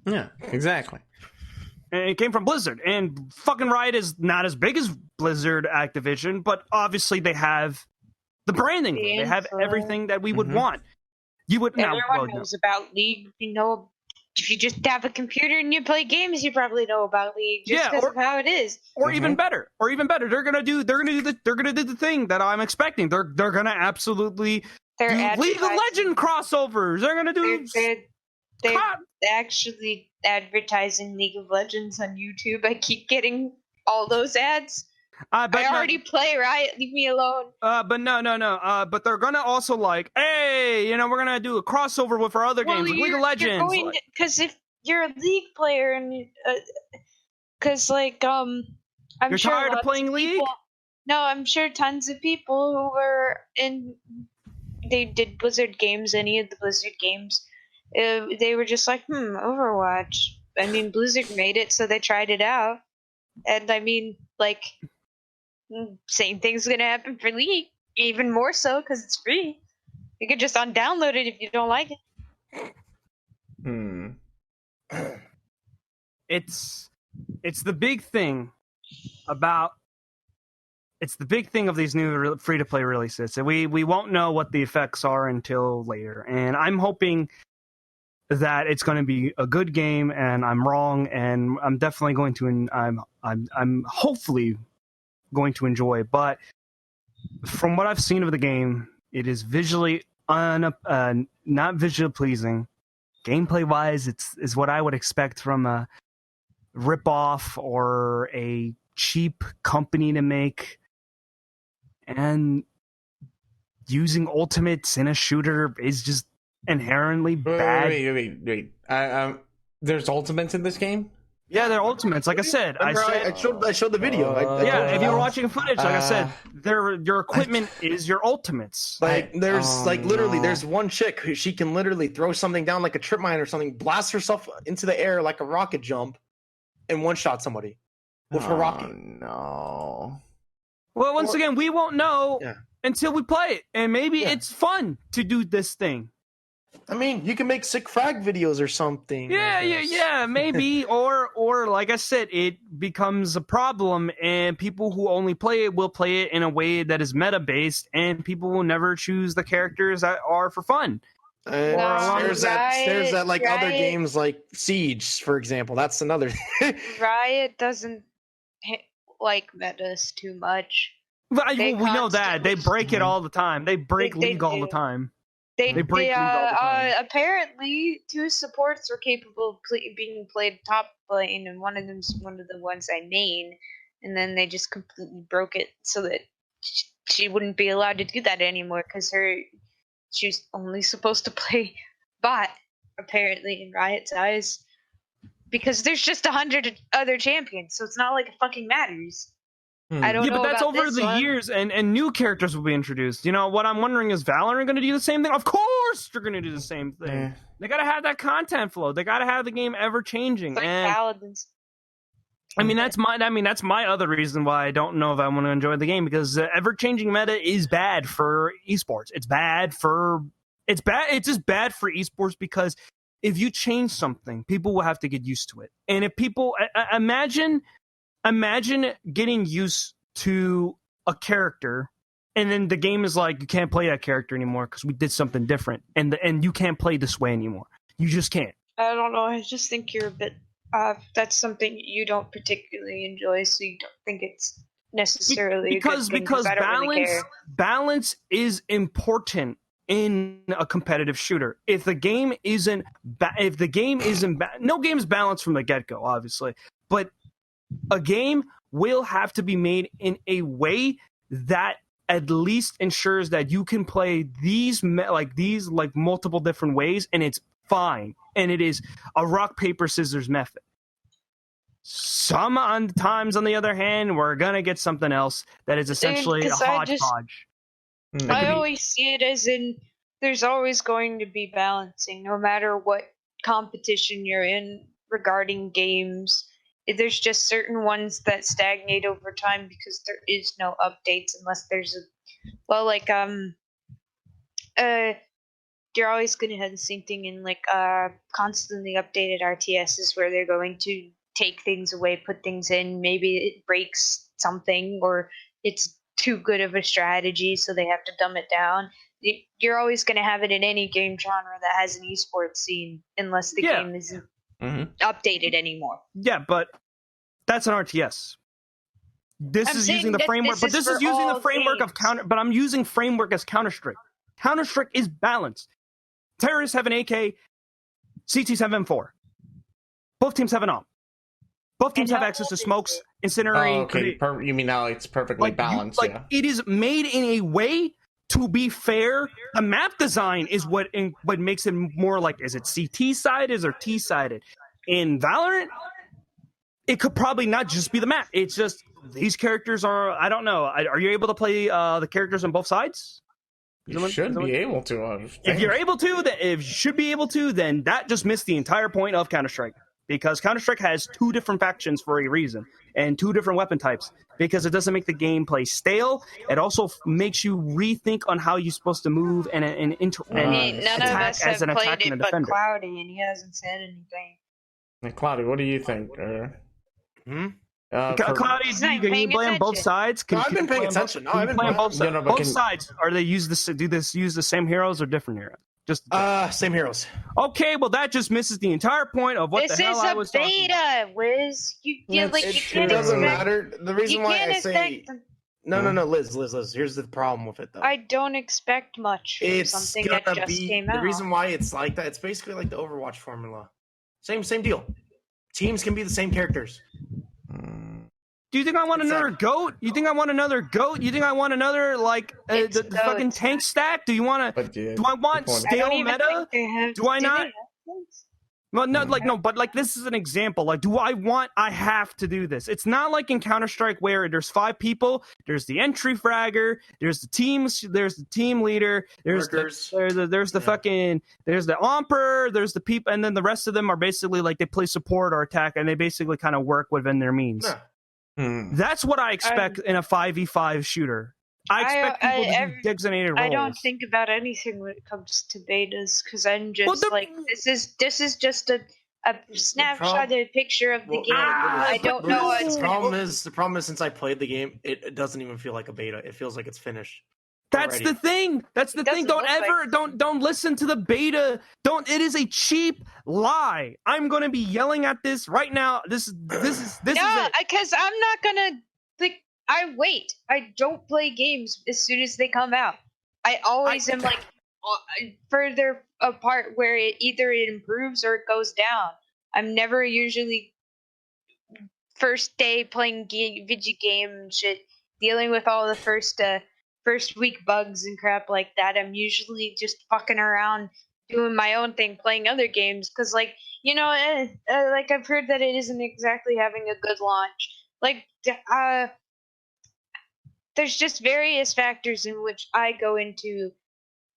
Yeah, exactly. And it came from Blizzard. And fucking Riot is not as big as Blizzard Activision, but obviously they have the branding. They have everything that we would want. You would Everyone knows about League. If you just have a computer and you play games, you probably know about League just because of how it is. Or even better. They're gonna do the thing that I'm expecting. They're gonna absolutely do League of Legends crossovers. They're gonna do. They're actually advertising League of Legends on YouTube. I keep getting all those ads. I already play Riot. Leave me alone. But no. But they're gonna also hey, we're gonna do a crossover with our other games, like League of Legends. Because if you're a League player and I'm you're sure tired of playing League. No, I'm sure tons of people who were they did Blizzard games, any of the Blizzard games. They were just like, Overwatch. I mean, Blizzard made it, so they tried it out. And I mean, same thing's gonna happen for League. Even more so, because it's free. You can just undownload it if you don't like it. It's the big thing about... It's the big thing of these new free-to-play releases. And we won't know what the effects are until later. And I'm hoping that it's going to be a good game, and I'm wrong, and I'm definitely going to. I'm hopefully going to enjoy. But from what I've seen of the game, it is visually not visually pleasing. Gameplay wise, is what I would expect from a rip-off or a cheap company to make. And using ultimates in a shooter is just inherently bad. Wait. There's ultimates in this game? Yeah, they're ultimates. Like I said, I showed the video. If you were watching footage, like I said, your equipment is your ultimates. There's one chick who she can literally throw something down like a trip mine or something, blast herself into the air like a rocket jump, and one shot somebody with her rocket. No. Well, once again, we won't know until we play it, and maybe it's fun to do this thing. I mean, you can make sick frag videos or something. Yeah, maybe, or like I said, it becomes a problem, and people who only play it will play it in a way that is meta based, and people will never choose the characters that are for fun. There's that like other games like Siege, for example. That's another. Riot doesn't like metas too much. But we know that they break it all the time. They break League all the time. They break League all the time. Apparently, 2 supports are capable of being played top lane, and one of them's one of the ones I main. And then they just completely broke it so that she wouldn't be allowed to do that anymore because she's only supposed to play bot, apparently, in Riot's eyes. Because there's just 100 other champions, so it's not like it fucking matters. I don't know. But that's over the years, and new characters will be introduced. You know, what I'm wondering is Valorant going to do the same thing? Of course they're going to do the same thing. They got to have that content flow. They got to have the game ever changing. Like and Paladins. I mean, that's my other reason why I don't know if I want to enjoy the game, because ever changing meta is bad for esports. It's just bad for esports, because if you change something, people will have to get used to it. And if people imagine getting used to a character, and then the game is like, you can't play that character anymore because we did something different, and you can't play this way anymore. You just can't. I don't know. I just think you're a bit. That's something you don't particularly enjoy, so you don't think it's necessarily because a good thing, because I don't really care. Balance is important in a competitive shooter. If the game isn't, no game's balanced from the get-go, obviously, but a game will have to be made in a way that at least ensures that you can play these multiple different ways, and it's fine. And it is a rock, paper, scissors method. Times, on the other hand, we're gonna get something else that is essentially a hodgepodge. I always see it as in there's always going to be balancing, no matter what competition you're in regarding games. There's just certain ones that stagnate over time because there is no updates unless there's you're always going to have the same thing in constantly updated RTSs where they're going to take things away, put things in. Maybe it breaks something, or it's too good of a strategy, so they have to dumb it down. You're always going to have it in any game genre that has an esports scene, unless the game isn't updated anymore. Yeah, but that's an RTS. This is using the framework, but this is using the framework of Counter. But I'm using framework as Counter-Strike. Counter-Strike is balanced. Terrorists have an AK, CTs have M4. Both teams have an AWP. Both teams have access to smokes, incendiary. Oh, okay. You mean now it's perfectly balanced? It is made in a way to be fair. The map design is what makes it more like, is it CT sided or T sided? In Valorant, it could probably not just be the map. It's just these characters are. I don't know. Are you able to play the characters on both sides? You should be able to. If you're able to, if you should be able to, then that just missed the entire point of Counter-Strike. Because Counter-Strike has 2 different factions for a reason, and 2 different weapon types. Because it doesn't make the gameplay stale. It also makes you rethink on how you're supposed to move and attack as an attacker and a defender. But Cloudy, and he hasn't said anything. Hey, Cloudy, what do you think? Cloudy, can you play on both sides? I've been paying attention. I've been playing both sides. Both sides. Are they use the same heroes or different heroes? Just same heroes. Okay, well that just misses the entire point of what the hell I was talking about. This is a beta, Wiz. It doesn't matter. The reason why I say no, Liz. Here's the problem with it, though. I don't expect much. It's something that just came out. The reason why it's like that, it's basically like the Overwatch formula. Same deal. Teams can be the same characters. Do you think I want another goat? You think I want another goat? You think I want another the fucking tank stack? Do you want to? Do I want stale meta? Do I not? Well, no, but this is an example. I have to do this. It's not like in Counter-Strike where there's 5 people, there's the entry fragger, there's the team leader, there's the omper, there's the people, and then the rest of them are basically like they play support or attack, and they basically kind of work within their means. Yeah. That's what I expect in a 5v5 shooter. I expect people to do designated roles. I don't think about anything when it comes to betas because I'm just this is just a snapshot, a picture of the game. I don't know what's the problem is since I played the game, it doesn't even feel like a beta. It feels like it's finished. That's already. the thing. That's the thing. Don't listen to the beta. It is a cheap lie. I'm gonna be yelling at this right now. This is it. Because I'm not gonna I wait. I don't play games as soon as they come out. I always am like further apart where either it improves or it goes down. I'm never usually first day playing video game and shit, dealing with all the first week bugs and crap like that. I'm usually just fucking around doing my own thing, playing other games, because like I've heard that it isn't exactly having a good launch. Like there's just various factors in which I go into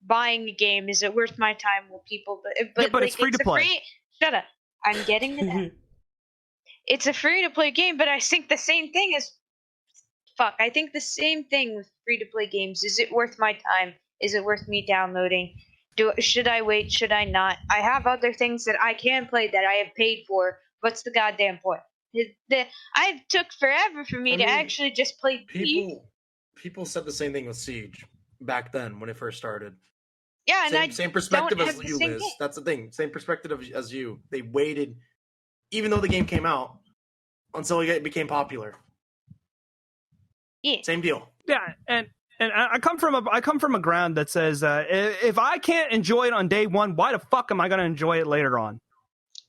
buying a game. Is it worth my time? Will people? But like, it's free to play. Shut up. I'm getting to that. It's a free to play game, but I think the same thing is I think the same thing with free to play games. Is it worth my time? Is it worth me downloading? Should I wait? Should I not? I have other things that I can play that I have paid for. What's the goddamn point? I took forever for me to actually just play. People said the same thing with Siege back then when it first started. Yeah, same perspective as you, Liz. That's the thing. Same perspective as you. They waited, even though the game came out, until it became popular. Yeah. Same deal. Yeah, and I come from a ground that says if I can't enjoy it on day one, why the fuck am I going to enjoy it later on?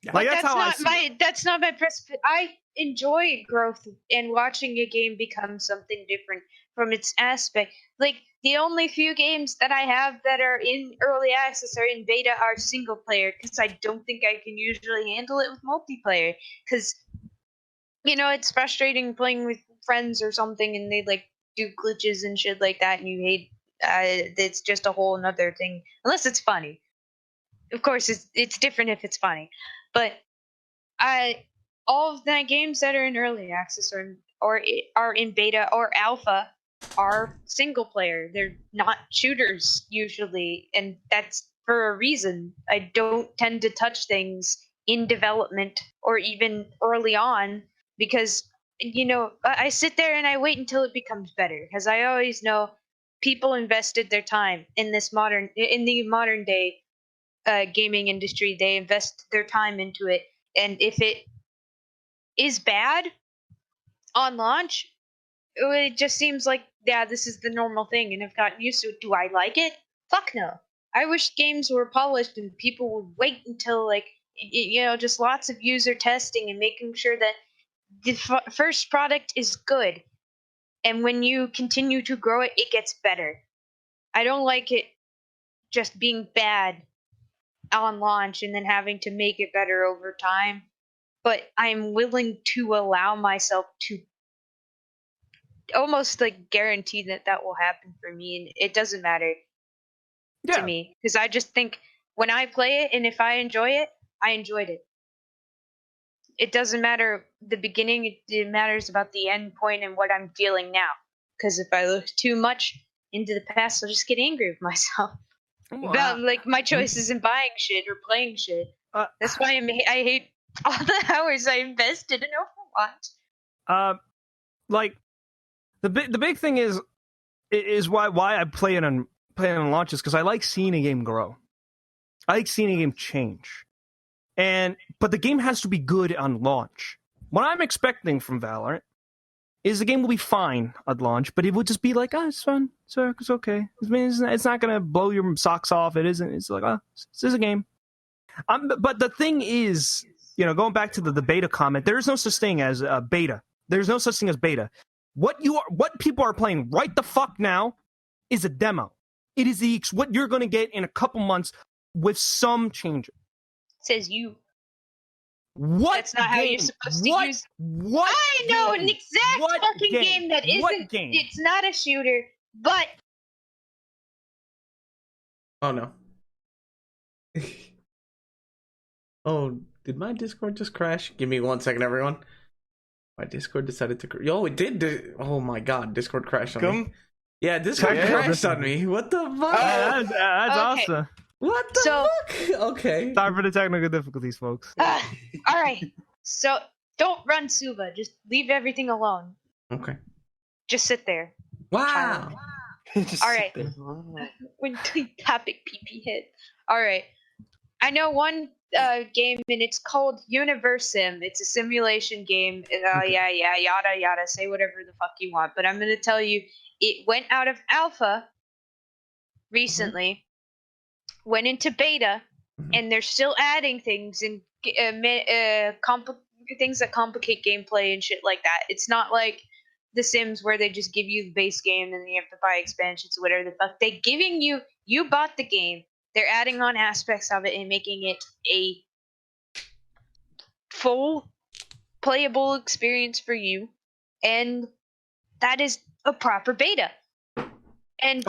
Yeah. Like that's not my perspective. I enjoy growth and watching a game become something different from its aspect. Like the only few games that I have that are in early access or in beta are single player, because I don't think I can usually handle it with multiplayer. Because it's frustrating playing with friends or something, and they like do glitches and shit like that, and you hate. It's just a whole another thing, unless it's funny. Of course, it's different if it's funny, but all of the games that are in early access or are in beta or alpha are single player. They're not shooters usually, and that's for a reason. I don't tend to touch things in development or even early on because I sit there and I wait until it becomes better, because I always know people invested their time in the modern day gaming industry. They invest their time into it, and if it is bad on launch, it just seems like, yeah, this is the normal thing, and I've gotten used to it. Do I like it? Fuck no. I wish games were polished and people would wait until just lots of user testing and making sure that the first product is good, and when you continue to grow it, it gets better. I don't like it just being bad on launch and then having to make it better over time. But I'm willing to allow myself to almost like guarantee that will happen for me, and it doesn't matter to me, because I just think when I play it and if I enjoy it, I enjoyed it. It doesn't matter the beginning, it matters about the end point and what I'm feeling now. Because if I look too much into the past, I'll just get angry with myself about like my choices in buying shit or playing shit. That's why I hate all the hours I invested in Overwatch. Like the big thing is why I play it on launches, because I like seeing a game grow. I like seeing a game change. But the game has to be good on launch. What I'm expecting from Valorant is the game will be fine at launch, but it will just be like, it's fun, it's okay. It's not gonna blow your socks off. It isn't. It's like, this is a game. But the thing is, going back to the beta comment, there is no such thing as beta. There's no such thing as beta. What people are playing right the fuck now is a demo. It is what you're gonna get in a couple months with some changes. Says you. What? That's not game? How you're supposed to use. What? I know an exact fucking game that isn't. What game? It's not a shooter, but. Oh no. Oh, did my Discord just crash? Give me 1 second, everyone. My Discord decided to. It did. Oh my god, Discord crashed on me. Yeah, this one Yeah. crashed on me. What the fuck? That's Okay. awesome. What the So- fuck? Okay. Sorry for the technical difficulties, folks. All right. So don't run Suva. Just leave everything alone. Okay. Just sit there. Wow. Just All sit right. there. When topic PP hit. All right. I know one game and it's called Universim. It's a simulation game. Yeah, yada yada. Say whatever the fuck you want, but I'm gonna tell you, it went out of alpha recently, went into beta, and they're still adding things and things that complicate gameplay and shit like that. It's not like The Sims where they just give you the base game and then you have to buy expansions or whatever the fuck. They're giving you bought the game. They're adding on aspects of it and making it a full playable experience for you, and that is a proper beta. And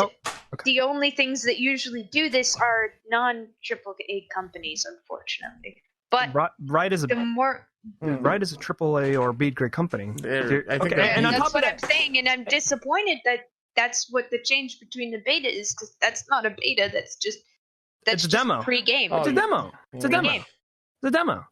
the only things that usually do this are non-AAA companies, unfortunately. But Right is a the more Right is a AAA or B grade company. I think Okay, and on that's top of what that, I'm saying, and I'm disappointed that that's what the change between the beta is, because that's not a beta. That's It's a demo. pre-game. Oh, it's a yeah. demo. It's a demo. Game. It's a demo.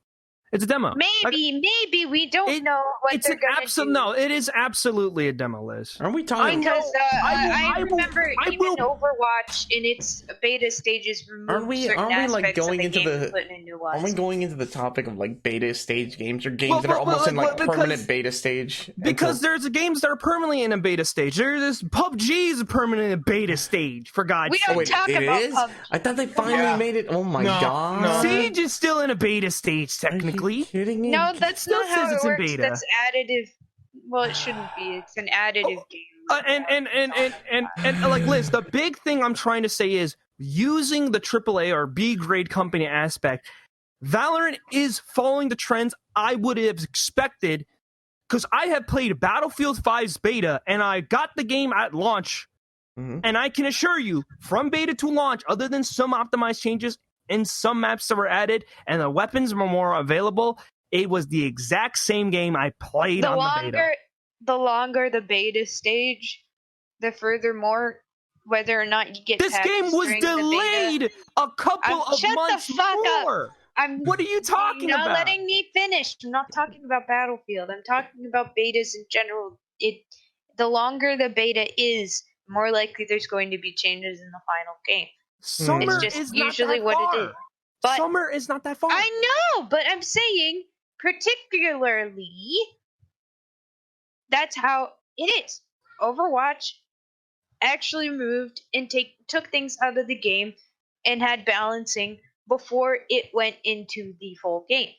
It's a demo. Maybe we don't know what It's they're an gonna do. No, it is absolutely a demo, Liz. Aren't we talking? Because I remember I even will- Overwatch in its beta stages removed Aren't we certain like aspects going of the into game the? and putting in new ones. Aren't we going into the topic of like beta stage games or games Well, that are almost in like well, because- permanent beta stage? Because there's games that are permanently in a beta stage. There's PUBG is permanently in a beta stage, for God's We sake. don't wait, talk it about is? PUBG. I thought they finally Yeah. made it. Oh my No, god! no. Siege is still in a beta stage, technically. Are you kidding me? No, that's still not how says it it's in works. beta. That's additive. Well, it shouldn't be. It's an additive game. And like Liz, the big thing I'm trying to say is using the AAA or B grade company aspect. Valorant is following the trends I would have expected, because I have played Battlefield 5's beta and I got the game at launch, and I can assure you, from beta to launch, other than some optimized changes and some maps that were added and the weapons were more available, it was the exact same game I played on the beta. The longer the beta stage, the furthermore whether or not you get This packs game was during the beta. delayed a couple of Shut the months fuck up. more. What are you talking You're not about? letting me finish. I'm not talking about Battlefield. I'm talking about betas in general. The longer the beta is, the more likely there's going to be changes in the final game. Summer It's just is not usually that what far. it is. But Summer is not that far. I know, but I'm saying particularly that's how it is. Overwatch actually moved and took things out of the game and had balancing before it went into the full game.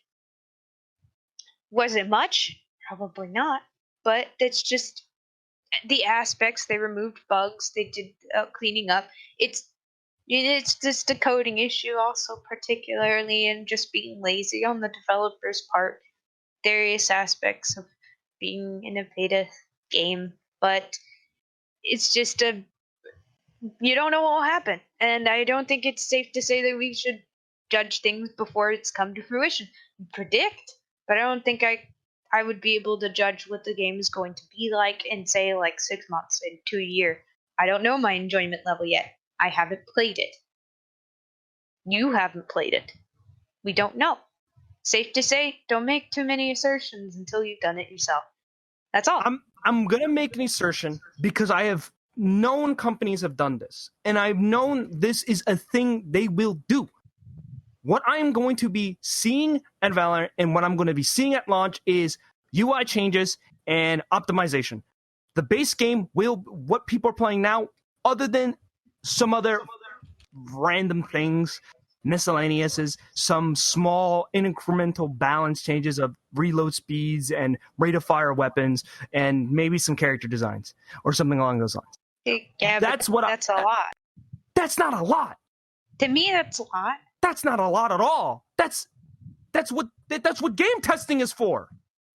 Was it much? Probably not. But that's just the aspects. They removed bugs. They did cleaning up. It's just a coding issue also, particularly, and just being lazy on the developer's part. Various aspects of being in a beta game, but it's just you don't know what will happen, and I don't think it's safe to say that we should judge things before it's come to fruition. Predict, but I don't think I would be able to judge what the game is going to be like in, say, like 6 months, in 2 years. I don't know my enjoyment level yet. I haven't played it. You haven't played it. We don't know. Safe to say, don't make too many assertions until you've done it yourself. That's all. I'm gonna make an assertion because I have known companies have done this, and I've known this is a thing they will do. What I am going to be seeing at Valorant and what I'm going to be seeing at launch is UI changes and optimization. The base game what people are playing now, other than some other random things, miscellaneouses, some small incremental balance changes of reload speeds and rate of fire weapons, and maybe some character designs or something along those lines. Yeah, that's that's a lot. That's not a lot. To me, that's a lot. That's not a lot at all. That's what game testing is for.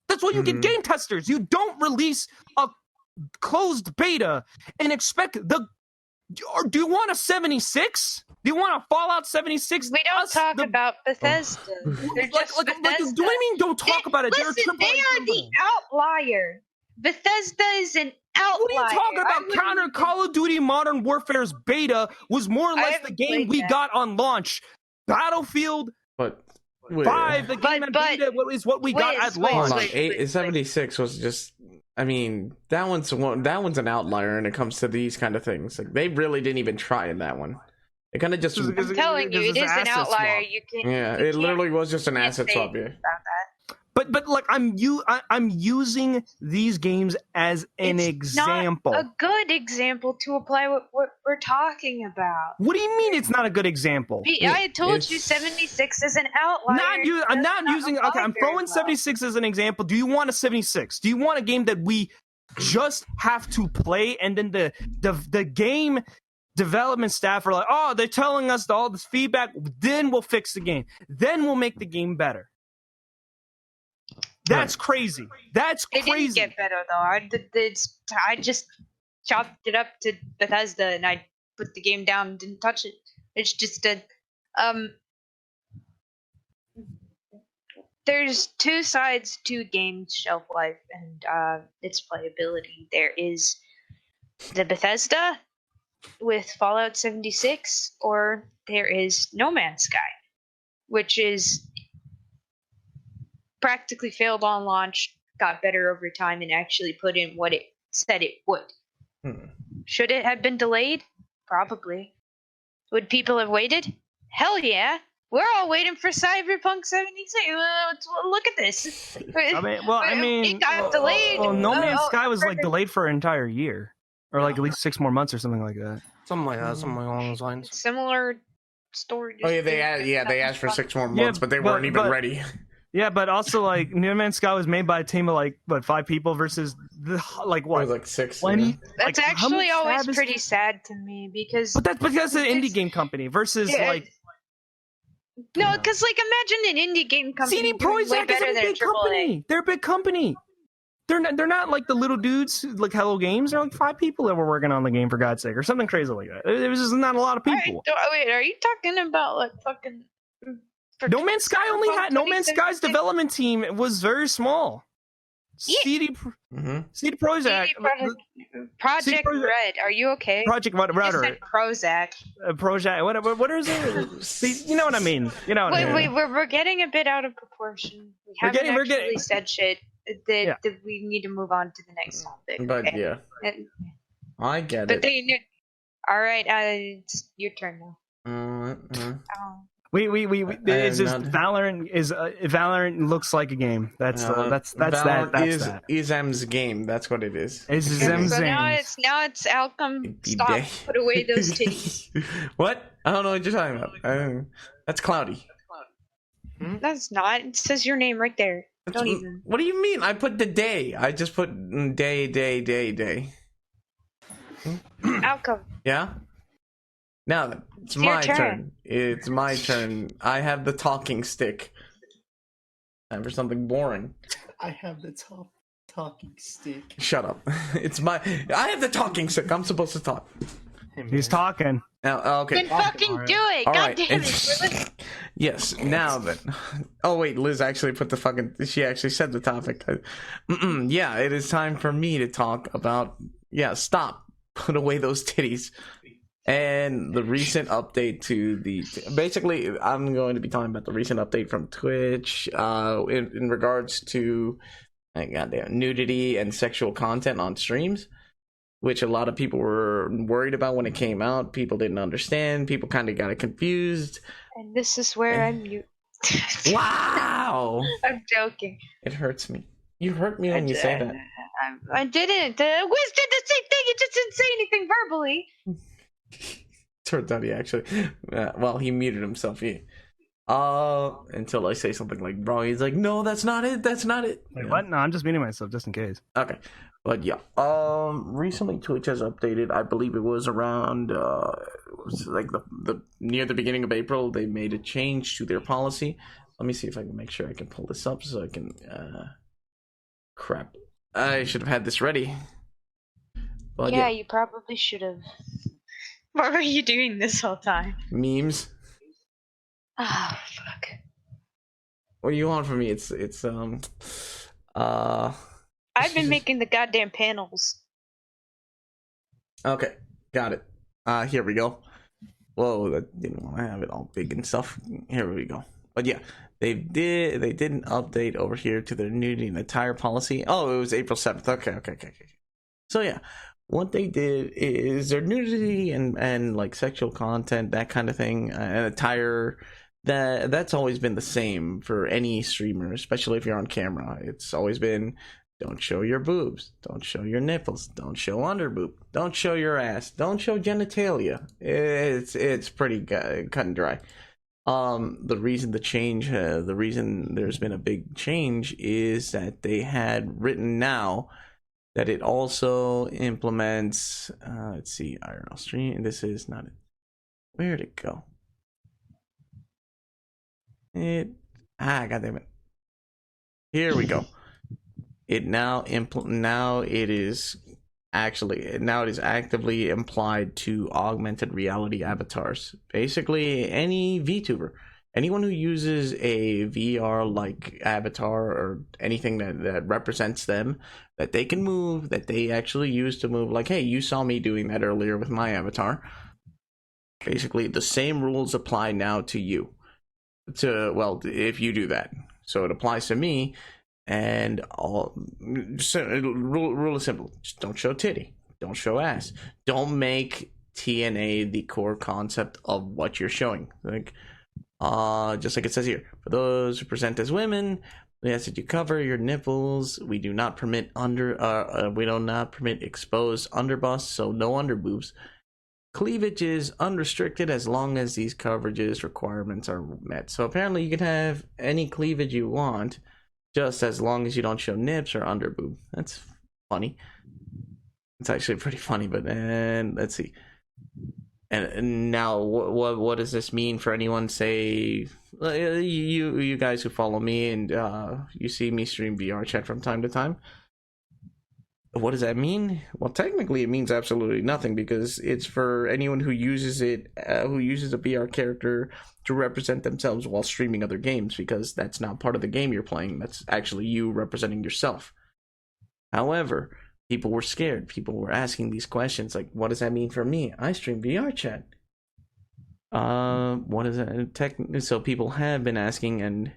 That's what you get game testers. You don't release a closed beta and expect or do you want a 76? Do you want a Fallout 76? We don't talk about Bethesda. They're just Like, Bethesda. what do you mean don't talk about it? Listen, they are the outlier. Bethesda is an outlier. What are you talking about? Counter Call of Duty Modern Warfare's beta was more or less the game we got on launch. Battlefield But 5, the game on beta, is what we got at launch. Hold on, 76 was just. I mean, that one's an outlier when it comes to these kind of things. Like, they really didn't even try in that one. It kind of just. I'm telling you, it is an outlier. Swap. You can. Yeah, you it literally was just an can't asset say swap. Yeah. about that. But like I'm using these games as an example. Not a good example to apply what we're talking about. What do you mean it's not a good example? I told you 76 is an outlier. I'm not using. Okay, I'm throwing 76 as an example. Do you want a 76? Do you want a game that we just have to play, and then the game development staff are like, oh, they're telling us all this feedback. Then we'll fix the game. Then we'll make the game better. That's crazy. That's crazy. It didn't get better though. I just chopped it up to Bethesda and I put the game down and didn't touch it. It's just there's two sides to games shelf life and its playability. There is the Bethesda with Fallout 76, or there is No Man's Sky, which is practically failed on launch, got better over time, and actually put in what it said it would. Should it have been delayed? Probably. Would people have waited? Hell yeah. We're all waiting for Cyberpunk 76. Look at this. It got delayed. Well, No Man's Sky was like delayed for an entire year, or like at least 6 more months or something like that. Something like that. Something along those lines. Similar story. Oh yeah, they asked for 6 more months, but they weren't even ready. Yeah, but also like No Man's Sky was made by a team of like 5 people versus what? It was like 6. 20? Yeah. That's like, actually always pretty sad to me because. But that's because it's an indie game company versus like. No, because like imagine an indie game company. CD Projekt is a big company. They're a big company. They're not like the little dudes like Hello Games. They're like 5 people that were working on the game for God's sake, or something crazy like that. It was just not a lot of people. Wait, are you talking about like fucking? No Man's Sky No Man's Sky's development team was very small. CD Projekt. Project Red. Are you okay? Project what? Prozac. Project. What is it? See, you know what I mean. You know. Wait. We're getting a bit out of proportion. We haven't actually said shit. That we need to move on to the next topic. But I get but it. All right. It's your turn now. It's just Valorant looks like a game. That's that. Is M's game. That's what it is. It's Zem's so now it's Alchem. Stop. Put away those titties. What? I don't know what you're talking about. That's Cloudy. That's not. It says your name right there. Don't even. What do you mean? I put the day. I just put day. Alchem. Yeah. Now it's my turn. It's my turn. I have the talking stick. Time for something boring. I have the talking stick. Shut up. I have the talking stick. I'm supposed to talk. He's talking. Now, okay. Then fucking do it. All God right. damn it. Yes. Now then. Oh wait, Liz actually put she actually said the topic. Yeah, it is time for me to talk about. Yeah, stop. Put away those titties. And the recent update to basically, I'm going to be talking about the recent update from Twitch in regards to nudity and sexual content on streams, which a lot of people were worried about when it came out. People didn't understand. People kind of got it confused. And this is where I'm mute. Wow! I'm joking. It hurts me. You hurt me when you say that. I didn't. Wiz did the same thing. He just didn't say anything verbally. Turns out he actually he muted himself. Until I say something like bro, he's like, no, that's not it. Wait, what? No, I'm just muting myself just in case. Okay. But yeah, recently Twitch has updated. I believe it was around it was like the near the beginning of April. They made a change to their policy. Let me see if I can make sure I can pull this up so I can crap, I should have had this ready. But yeah, you probably should have. What were you doing this whole time? Memes. Oh, fuck. What do you want from me? I've been making the goddamn panels. Okay, got it. Here we go. Whoa, that didn't want to have it all big and stuff. Here we go. But yeah, they did an update over here to their nudity and attire policy. Oh, it was April 7th. Okay. So yeah, what they did is their nudity and like sexual content, that kind of thing, and attire, that's always been the same for any streamer, especially if you're on camera. It's always been, don't show your boobs, don't show your nipples, don't show underboob, don't show your ass, don't show genitalia. It's pretty cut and dry. The reason the reason there's been a big change is that they had written now that it also implements, let's see, IRL stream. This is not it. Where'd it go? God damn it. Here we go. It it is actively implied to augmented reality avatars. Basically, any VTuber, anyone who uses a VR like avatar or anything that represents them, that they can move, that they actually use to move. Like, hey, you saw me doing that earlier with my avatar. Basically, the same rules apply now to you. If you do that, so it applies to me. And rule is simple: just don't show titty, don't show ass, don't make TNA the core concept of what you're showing. Like, just like it says here, for those who present as women, we ask that you cover your nipples. We do not permit exposed underbusts, so no underboobs. Cleavage is unrestricted as long as these coverages requirements are met. So apparently, you can have any cleavage you want, just as long as you don't show nips or underboob. That's funny. It's actually pretty funny, but let's see. And now, what does this mean for anyone? Say, you guys who follow me and you see me stream VR chat from time to time. What does that mean? Well, technically, it means absolutely nothing, because it's for anyone who uses it, who uses a VR character to represent themselves while streaming other games, because that's not part of the game you're playing. That's actually you representing yourself. However, people were scared. People were asking these questions like, what does that mean for me? I stream VR chat. What is that? So people have been asking, and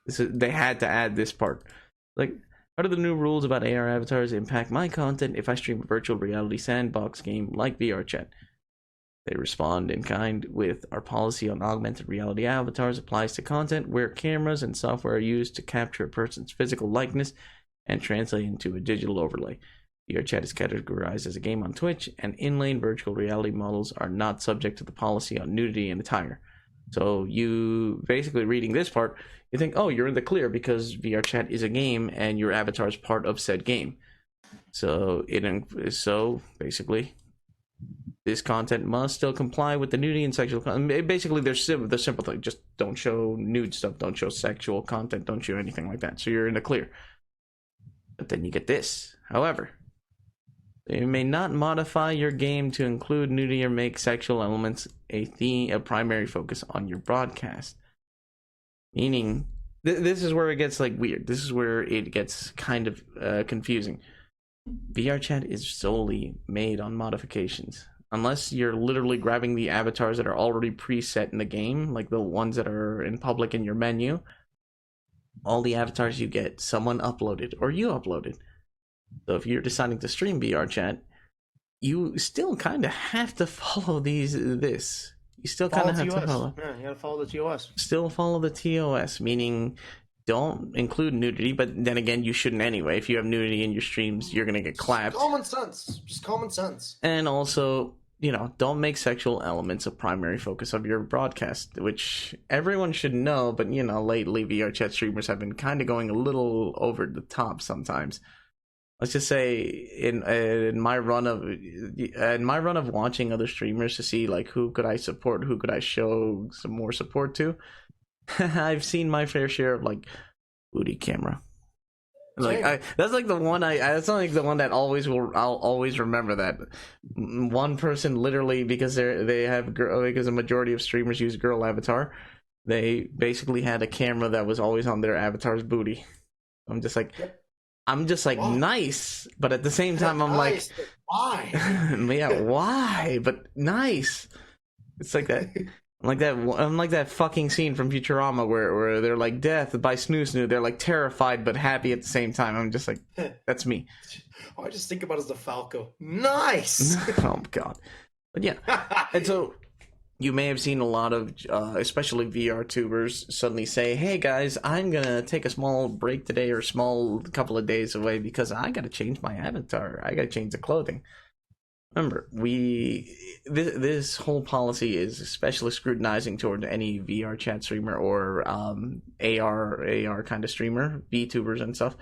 they had to add this part. Like, how do the new rules about AR avatars impact my content if I stream a virtual reality sandbox game like VR chat? They respond in kind with, our policy on augmented reality avatars applies to content where cameras and software are used to capture a person's physical likeness and translate into a digital overlay. VR chat is categorized as a game on Twitch, and in-lane virtual reality models are not subject to the policy on nudity and attire. So you basically reading this part, you think, oh, you're in the clear because VR chat is a game and your avatar is part of said game. So basically, this content must still comply with the nudity and sexual content. Basically, the simple thing: just don't show nude stuff, don't show sexual content, don't show anything like that. So you're in the clear. But then you get this. However, you may not modify your game to include nudity or make sexual elements a primary focus on your broadcast. Meaning, this is where it gets like weird. This is where it gets kind of confusing. VR chat is solely made on modifications. Unless you're literally grabbing the avatars that are already preset in the game, like the ones that are in public in your menu, all the avatars you get, someone uploaded or you uploaded. So if you're deciding to stream VR chat, you still kind of have to follow this. You still kind of have to follow. Yeah, you gotta follow the TOS. Still follow the TOS, meaning don't include nudity, but then again, you shouldn't anyway. If you have nudity in your streams, you're gonna get clapped. Common sense. Just common sense. And also, don't make sexual elements a primary focus of your broadcast, which everyone should know, but lately VR chat streamers have been kind of going a little over the top sometimes. Let's just say in my run of watching other streamers to see like who could I support, who could I show some more support to, I've seen my fair share of like booty camera. Like that's like the one that's like the one that I'll always remember. That one person literally, because because a majority of streamers use girl avatar, they basically had a camera that was always on their avatar's booty. I'm just like, I'm just like, nice, but at the same time, I'm nice, but why? yeah, why? But nice. It's like that. I'm like that fucking scene from Futurama where they're like, death by snoo snoo. They're like terrified but happy at the same time. I'm just like, that's me. All I just think about is the Falco. Nice. Oh god. But yeah, and so you may have seen a lot of, especially VR tubers, suddenly say, "Hey guys, I'm gonna take a small break today, or small couple of days away, because I gotta change my avatar. I gotta change the clothing." Remember, this whole policy is especially scrutinizing toward any VR chat streamer or AR kind of streamer, VTubers and stuff,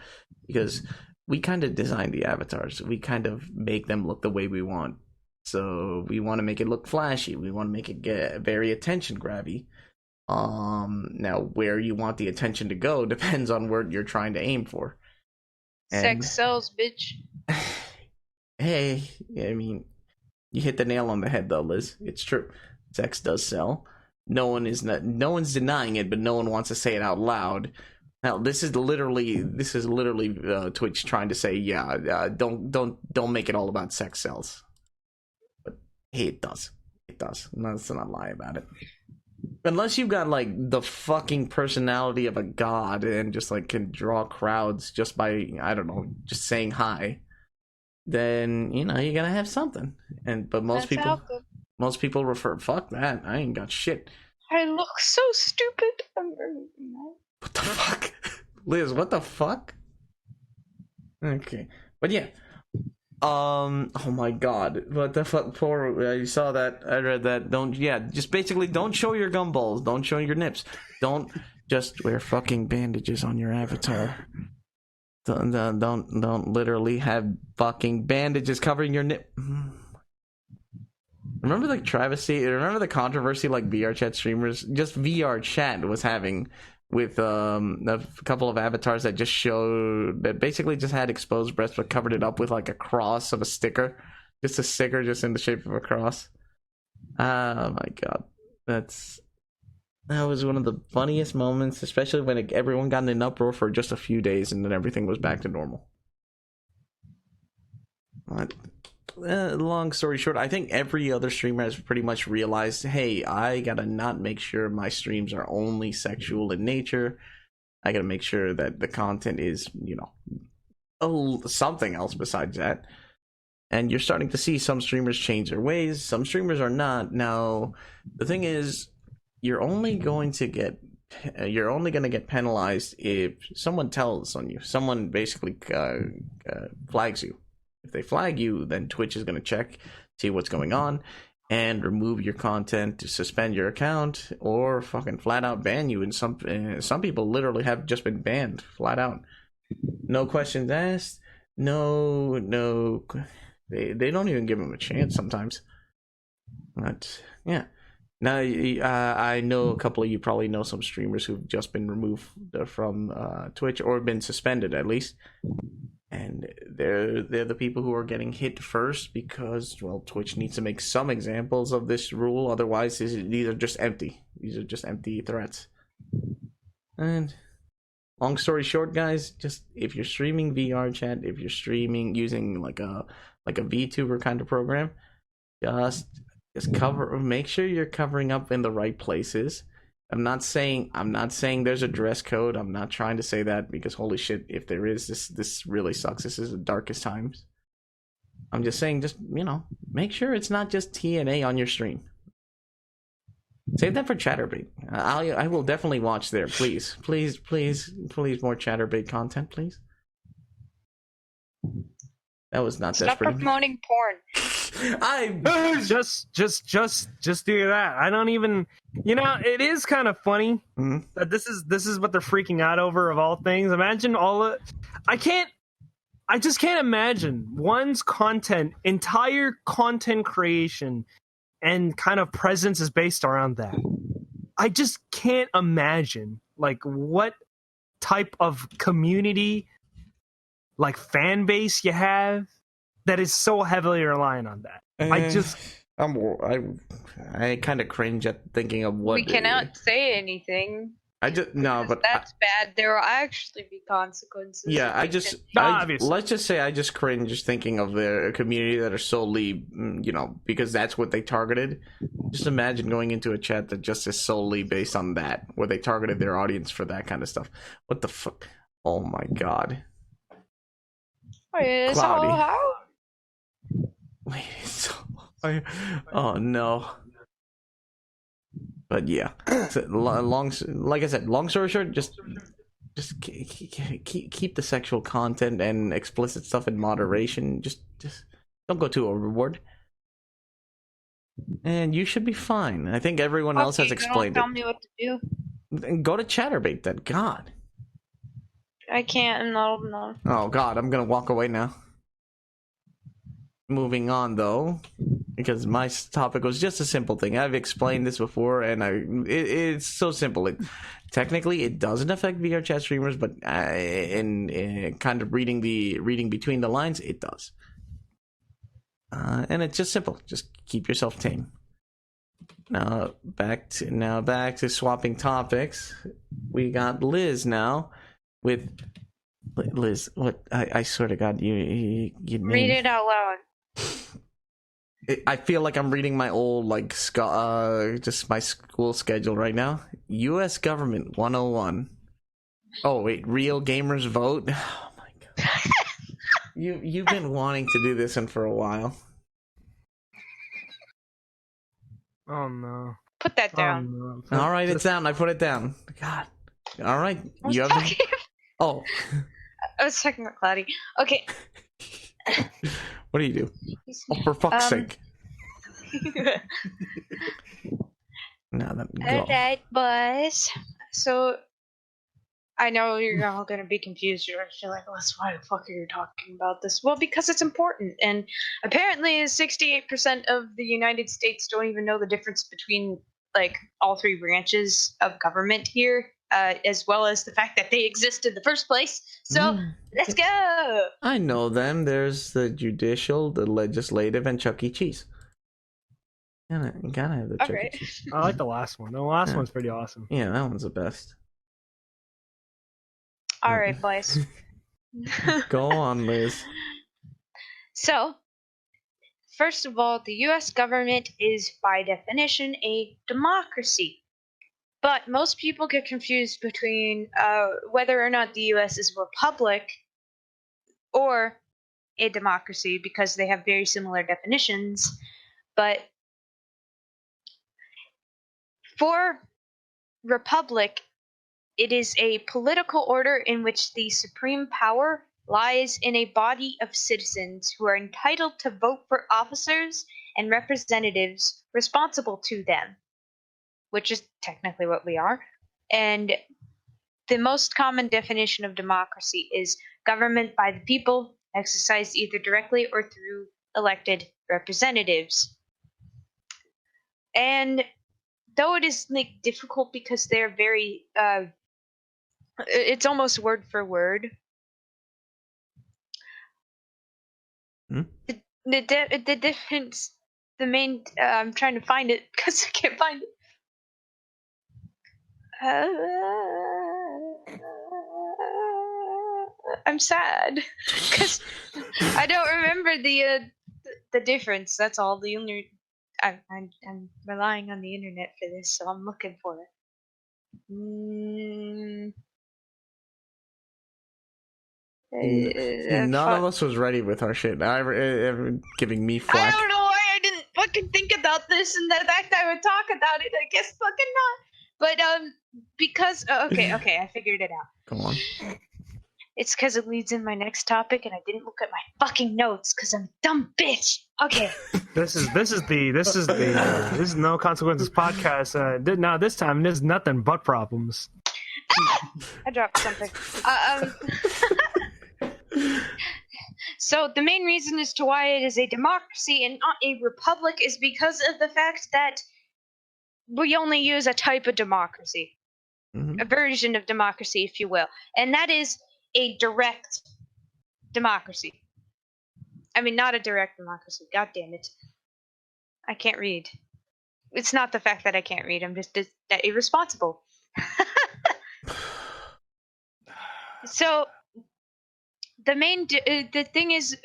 because we kind of design the avatars. We kind of make them look the way we want. So we want to make it look flashy. We want to make it get very attention grabby. Now where you want the attention to go depends on where you're trying to aim for. Sex sells, bitch. Hey, I mean, you hit the nail on the head though, Liz. It's true. Sex does sell. No one's denying it, but no one wants to say it out loud. Now, this is literally Twitch trying to say, don't make it all about sex sells. But hey, it does. It does. Let's not lie about it. Unless you've got like the fucking personality of a god and just like can draw crowds just by, I don't know, just saying hi, then you're gonna have something. But most people refer, fuck that, I ain't got shit. I look so stupid. What the fuck? Liz, what the fuck? Okay. But yeah. Oh my god. What the fuck? You saw that. I read that. Just basically don't show your gumballs. Don't show your nips. Don't just wear fucking bandages on your avatar. Don't literally have fucking bandages covering your nip. Remember the travesty? Remember the controversy like VR chat streamers, just VR chat was having with a couple of avatars that basically just had exposed breasts but covered it up with like a cross of a sticker, just a sticker just in the shape of a cross. Oh my god, that was one of the funniest moments, especially when everyone got in an uproar for just a few days and then everything was back to normal. Long story short, I think every other streamer has pretty much realized, hey, I gotta not make sure my streams are only sexual in nature. I gotta make sure that the content is, something else besides that. And you're starting to see some streamers change their ways. Some streamers are not. Now, the thing is, you're only going to get penalized if someone tells on you. Someone basically flags you. If they flag you, then Twitch is going to check, see what's going on, and remove your content, to suspend your account, or fucking flat out ban you. And some people literally have just been banned flat out. No questions asked. No. They don't even give them a chance sometimes. But yeah. Now, I know a couple of you probably know some streamers who've just been removed from Twitch, or been suspended at least. And they're the people who are getting hit first because, well, Twitch needs to make some examples of this rule. Otherwise, these are just empty. These are just empty threats. And long story short, guys, just if you're streaming VR chat, if you're streaming using like a VTuber kind of program, just make sure you're covering up in the right places. I'm not saying there's a dress code. I'm not trying to say that, because holy shit, if there is, this really sucks. This is the darkest times. I'm just saying, make sure it's not just TNA on your stream. Save that for Chatterbait. I will definitely watch there. Please more Chatterbait content, please. That was not Stop desperate. promoting porn. I just do that. I don't even, it is kind of funny that this is what they're freaking out over, of all things. Imagine I just can't imagine one's entire content creation and kind of presence is based around that. I just can't imagine like what type of community, like fan base you have that is so heavily reliant on that. I kind of cringe at thinking of what we cannot say anything. but that's bad. There will actually be consequences. yeah, Obviously. let's just say I just cringe thinking of the community that are solely, because that's what they targeted. Just imagine going into a chat that just is solely based on that, where they targeted their audience for that kind of stuff. What the fuck? Oh my god. Wait, Cloudy. so how? Wait, oh no. But yeah, so like I said, long story short, just keep the sexual content and explicit stuff in moderation. Just don't go too overboard, and you should be fine. I think everyone else has explained Tell me what to do. it. Go to Chatterbait then. God. I can't. No. Oh God, I'm gonna walk away now. Moving on though, because my topic was just a simple thing. I've explained this before, and it's so simple. Technically it doesn't affect VR chat streamers, but in kind of reading between the lines, it does. And it's just simple. Just keep yourself tame. Now back to swapping topics. We got Liz now with Liz. What? I swear to God, you Read it out loud. I feel like I'm reading my old just my school schedule right now. U.S. Government 101. Oh wait, real gamers vote. Oh my God. You've been wanting to do this one for a while. Oh no. Put that down. Oh, no. All right, it's down. I put it down. God. All right. You have. Oh. I was talking about Cloudy. Okay. What do you do? Oh, for fuck's sake. Alright, boys. So, I know you're all gonna be confused. You're like, why the fuck are you talking about this? Well, because it's important. And apparently 68% of the United States don't even know the difference between, like, all three branches of government here. As well as the fact that they exist in the first place. So, let's go! I know them. There's the judicial, the legislative, and Chuck E. Cheese. You gotta have the Chuck E. Cheese. I like the last one. The last one's pretty awesome. Yeah, that one's the best. Alright, boys. Go on, Liz. So, first of all, the US government is, by definition, a democracy. But most people get confused between whether or not the US is a republic or a democracy because they have very similar definitions. But for republic, it is a political order in which the supreme power lies in a body of citizens who are entitled to vote for officers and representatives responsible to them, which is technically what we are. And the most common definition of democracy is government by the people, exercised either directly or through elected representatives. And though it is difficult because they're very, it's almost word for word. The difference, the main, I'm trying to find it because I can't find it. I'm sad because I don't remember the difference. That's all. The only I'm relying on the internet for this, so I'm looking for it. None of us was ready with our shit. Giving me flack. I don't know why I didn't fucking think about this, and the fact I would talk about it. I guess fucking not. But because okay, I figured it out. Go on. It's because it leads in my next topic, and I didn't look at my fucking notes because I'm a dumb bitch. Okay. This is No Consequences podcast. Now this time there's nothing but problems. I dropped something. So the main reason as to why it is a democracy and not a republic is because of the fact that we only use a type of democracy, a version of democracy, if you will, and that is a direct democracy. I mean, not a direct democracy. God damn it. I can't read. It's not the fact that I can't read. I'm just irresponsible. So the thing is,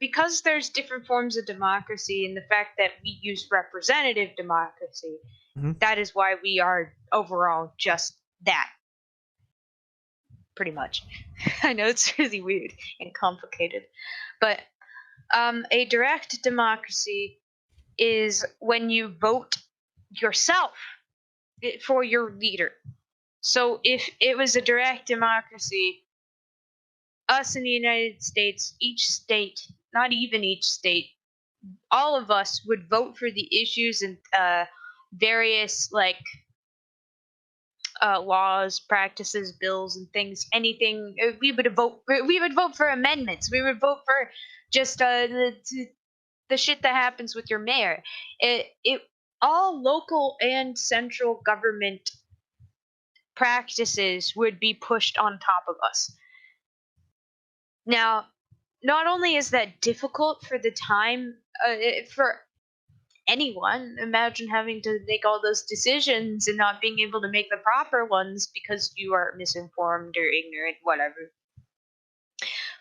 because there's different forms of democracy, and the fact that we use representative democracy, that is why we are overall just that. Pretty much. I know it's really weird and complicated, but a direct democracy is when you vote yourself for your leader. So if it was a direct democracy, us in the United States, each state, not even each state, all of us would vote for the issues and various laws, practices, bills, and things. Anything we would vote. We would vote for amendments. We would vote for just the shit that happens with your mayor. It all local and central government practices would be pushed on top of us. Now, not only is that difficult for the time, for anyone, imagine having to make all those decisions and not being able to make the proper ones because you are misinformed or ignorant, whatever.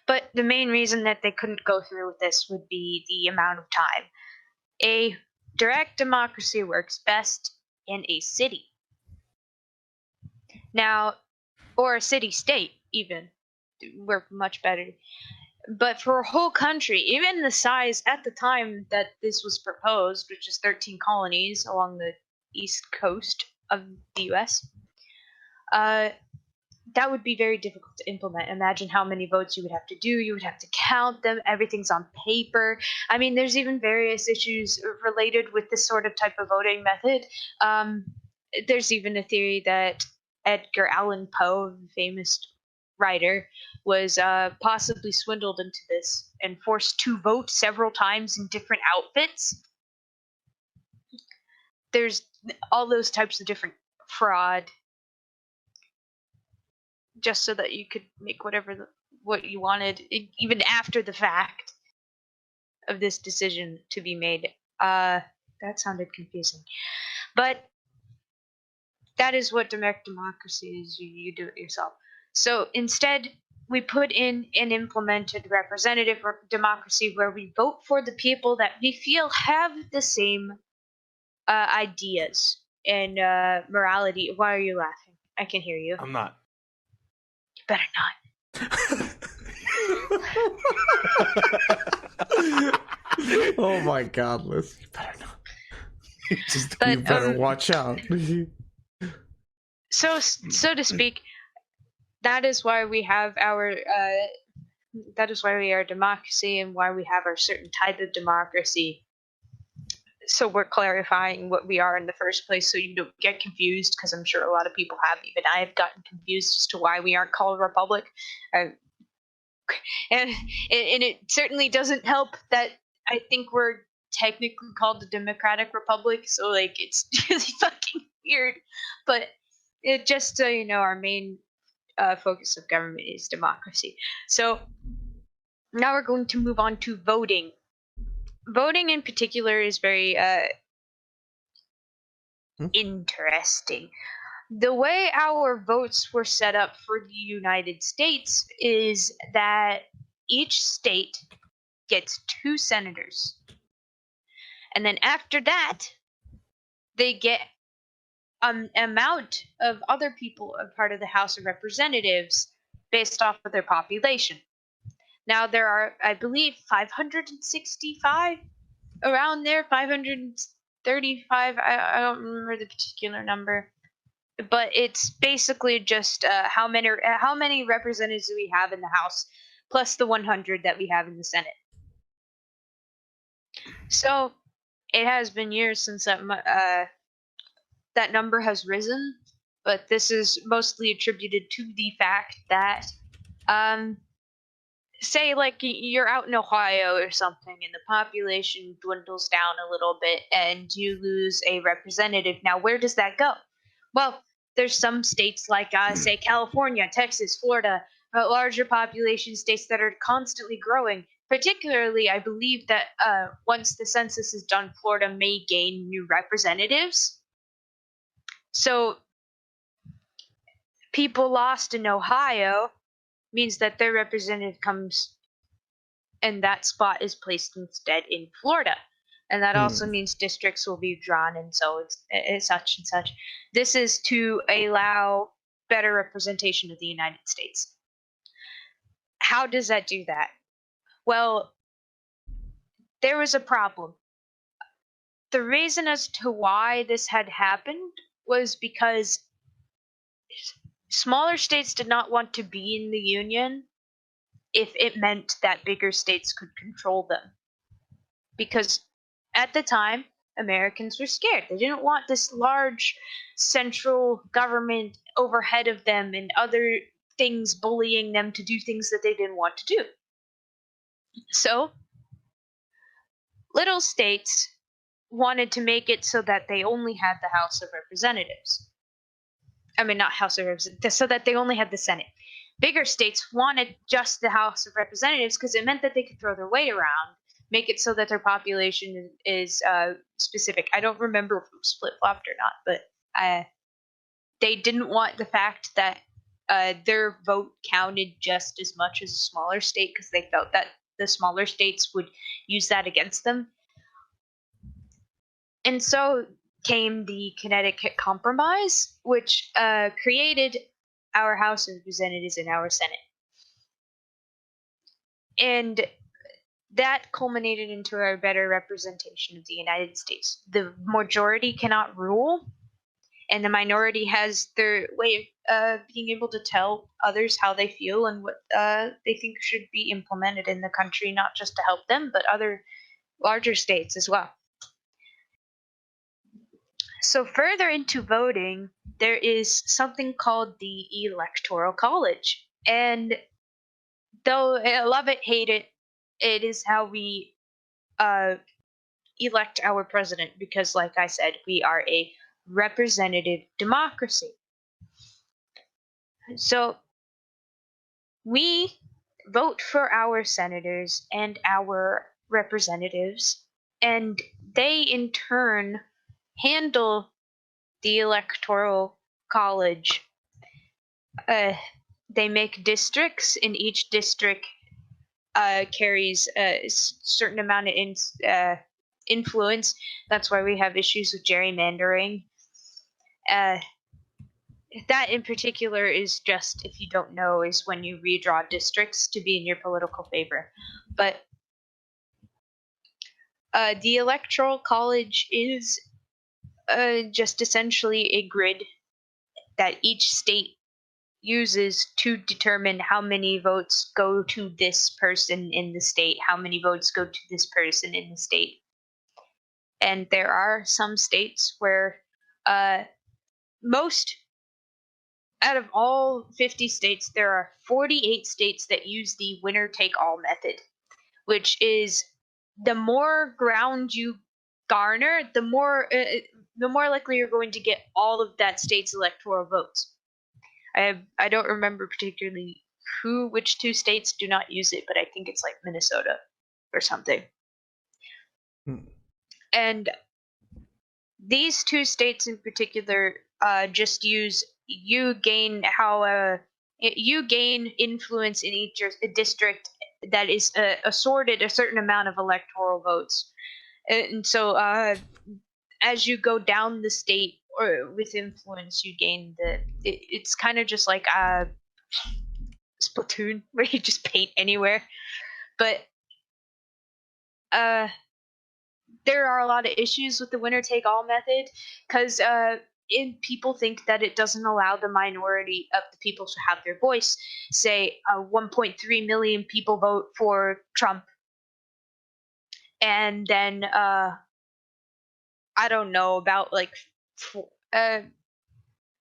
But the main reason that they couldn't go through with this would be the amount of time. A direct democracy works best in a city. Now, or a city-state, even, work much better. But for a whole country, even the size at the time that this was proposed, which is 13 colonies along the east coast of the US, that would be very difficult to implement. Imagine how many votes you would have to do. You would have to count them. Everything's on paper. I mean, there's even various issues related with this sort of type of voting method. There's even a theory that Edgar Allan Poe, the famous writer, was possibly swindled into this and forced to vote several times in different outfits. There's all those types of different fraud, just so that you could make what you wanted, even after the fact of this decision to be made. That sounded confusing, but that is what direct democracy is. You do it yourself. So instead, we put in an implemented representative democracy where we vote for the people that we feel have the same ideas and morality. Why are you laughing? I can hear you. I'm not. You better not. Oh my god, Liz. You better not. But, you better watch out. So to speak, that is why we have our that is why we are a democracy and why we have our certain type of democracy. So we're clarifying what we are in the first place so you don't get confused, because I'm sure a lot of people have. Even I have gotten confused as to why we aren't called a republic. And it certainly doesn't help that I think we're technically called the Democratic Republic, so like it's really fucking weird. But it just so you know, our main focus of government is democracy. So now we're going to move on to voting. Voting in particular is very interesting. The way our votes were set up for the United States is that each state gets 2 senators. And then after that, they get an amount of other people a part of the House of Representatives based off of their population. Now there are, I believe, 565 around there, 535. I don't remember the particular number, but it's basically just how many representatives we have in the House, plus the 100 that we have in the Senate. So it has been years since that number has risen, but this is mostly attributed to the fact that, say, like, you're out in Ohio or something, and the population dwindles down a little bit, and you lose a representative. Now, where does that go? Well, there's some states like, say, California, Texas, Florida, larger population states that are constantly growing. Particularly, I believe that once the census is done, Florida may gain new representatives. So people lost in Ohio means that their representative comes and that spot is placed instead in Florida. And that also means districts will be drawn, and so it's such and such. This is to allow better representation of the United States. How does that do that? Well, there was a problem. The reason as to why this had happened was because smaller states did not want to be in the Union if it meant that bigger states could control them. Because at the time, Americans were scared. They didn't want this large central government overhead of them and other things bullying them to do things that they didn't want to do. So, little states wanted to make it so that they only had the House of Representatives. I mean, not House of Representatives, so that they only had the Senate. Bigger states wanted just the House of Representatives because it meant that they could throw their weight around, make it so that their population is specific. I don't remember if it was flip-flopped or not, but they didn't want the fact that their vote counted just as much as a smaller state because they felt that the smaller states would use that against them. And so came the Connecticut Compromise, which created our House of Representatives and our Senate. And that culminated into a better representation of the United States. The majority cannot rule, and the minority has their way of being able to tell others how they feel and what they think should be implemented in the country, not just to help them, but other larger states as well. So further into voting, there is something called the Electoral College. And though I love it, hate it, it is how we elect our president because, like I said, we are a representative democracy. So we vote for our senators and our representatives, and they in turn handle the Electoral College. They make districts, and each district carries a certain amount of influence. That's why we have issues with gerrymandering. That in particular is just, if you don't know, is when you redraw districts to be in your political favor. But the Electoral College is just essentially a grid that each state uses to determine how many votes go to this person in the state, how many votes go to this person in the state. And there are some states where most out of all 50 states, there are 48 states that use the winner-take-all method, which is the more ground you garner, the more likely you're going to get all of that state's electoral votes. I don't remember particularly which two states do not use it, but I think it's like Minnesota or something. And these two states in particular just use you gain influence in each district that is assorted a certain amount of electoral votes, and so as you go down the state or with influence, you gain it's kind of just like Splatoon where you just paint anywhere, but there are a lot of issues with the winner-take-all method because people think that it doesn't allow the minority of the people to have their voice. Say 1.3 million people vote for Trump, and then I don't know, about like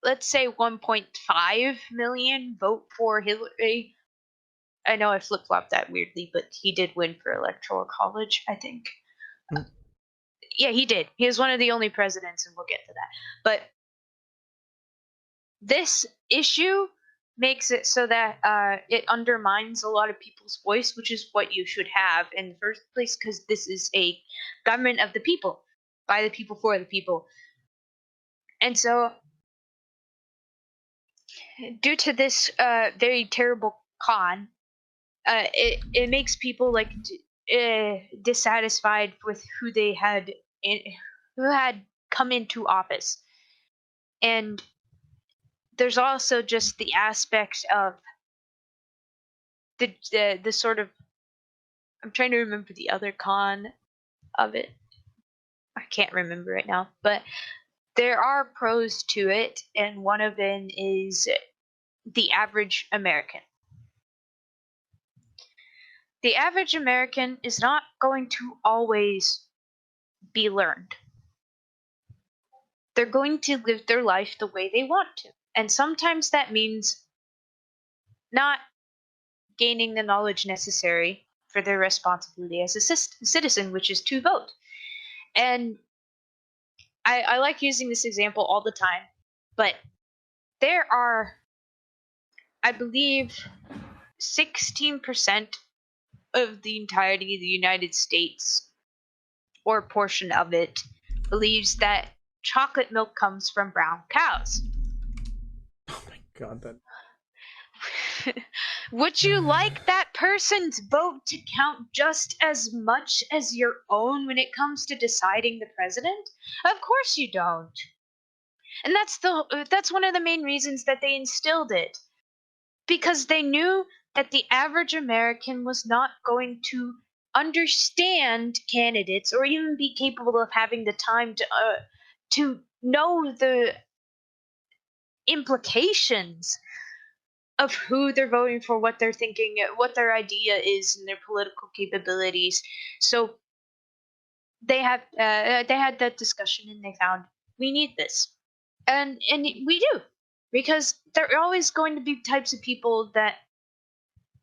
let's say 1.5 million vote for Hillary. I know I flip-flopped that weirdly, but he did win for Electoral College, I think. Yeah, he did. He was one of the only presidents, and we'll get to that. But this issue makes it so that it undermines a lot of people's voice, which is what you should have in the first place, because this is a government of the people, by the people, for the people. And so, due to this very terrible con, it makes people like dissatisfied with who they had who had come into office. And there's also just the aspect of the sort of, I'm trying to remember the other con of it. I can't remember right now, but there are pros to it, and one of them is the average American. The average American is not going to always be learned. They're going to live their life the way they want to. And sometimes that means not gaining the knowledge necessary for their responsibility as a citizen, which is to vote. And I like using this example all the time, but there are, I believe, 16% of the entirety of the United States, or a portion of it, believes that chocolate milk comes from brown cows. Oh my god, that. Would you like that person's vote to count just as much as your own when it comes to deciding the president? Of course you don't. And that's one of the main reasons that they instilled it. Because they knew that the average American was not going to understand candidates or even be capable of having the time to know the implications of who they're voting for, what they're thinking, what their idea is, and their political capabilities. So they had that discussion, and they found we need this, and we do, because there are always going to be types of people that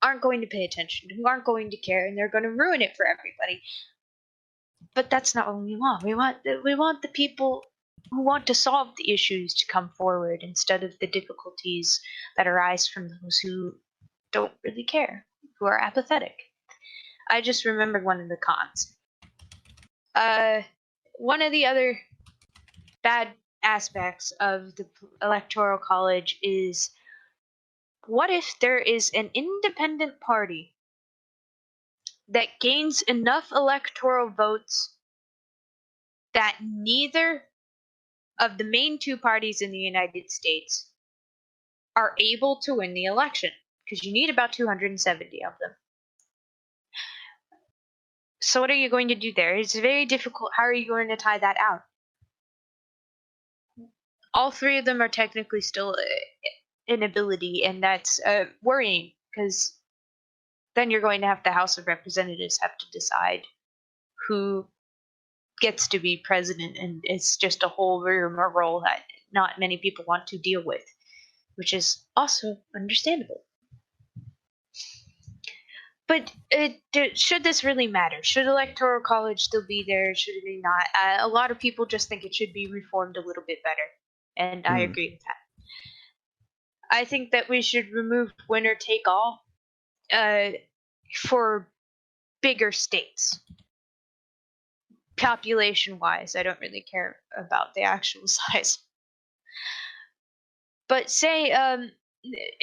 aren't going to pay attention, who aren't going to care, and they're going to ruin it for everybody. But that's not what we want. We want the people who want to solve the issues to come forward instead of the difficulties that arise from those who don't really care, who are apathetic. I just remembered one of the cons. One of the other bad aspects of the Electoral College is, what if there is an independent party that gains enough electoral votes that neither of the main two parties in the United States are able to win the election? Because you need about 270 of them. So what are you going to do there? It's very difficult. How are you going to tie that out? All three of them are technically still inability, and that's worrying, because then you're going to have the House of Representatives have to decide who gets to be president, and it's just a whole rigmarole that not many people want to deal with, which is also understandable. But should this really matter? Should Electoral College still be there? Should it not? A lot of people just think it should be reformed a little bit better, and I agree with that. I think that we should remove winner take all for bigger states. Population wise, I don't really care about the actual size. But say,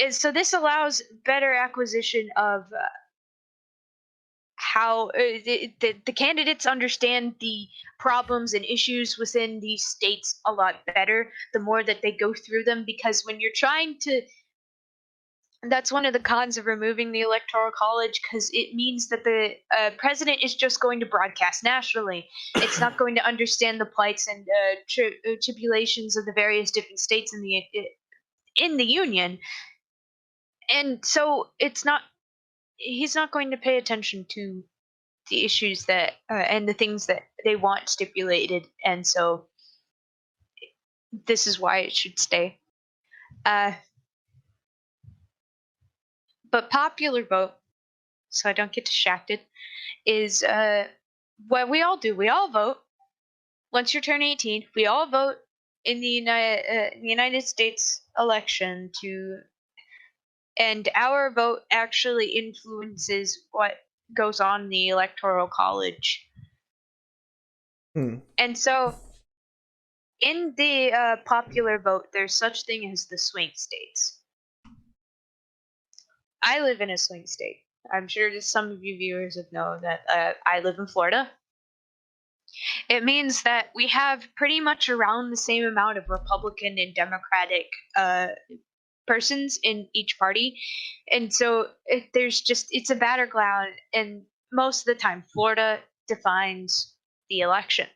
so this allows better acquisition of how the candidates understand the problems and issues within these states a lot better the more that they go through them, because when you're trying to, that's one of the cons of removing the Electoral College, because it means that the president is just going to broadcast nationally. It's not going to understand the plights and tribulations of the various different states in the union, and so he's not going to pay attention to the issues that and the things that they want stipulated, and so this is why it should stay. But popular vote, so I don't get distracted, is what we all do. We all vote. Once you turn 18, we all vote in the United States election and our vote actually influences what goes on in the Electoral College. And so in the popular vote, there's such thing as the swing states. I live in a swing state. I'm sure that some of you viewers would know that I live in Florida. It means that we have pretty much around the same amount of Republican and Democratic persons in each party, and so it's a battleground, and most of the time Florida defines the election.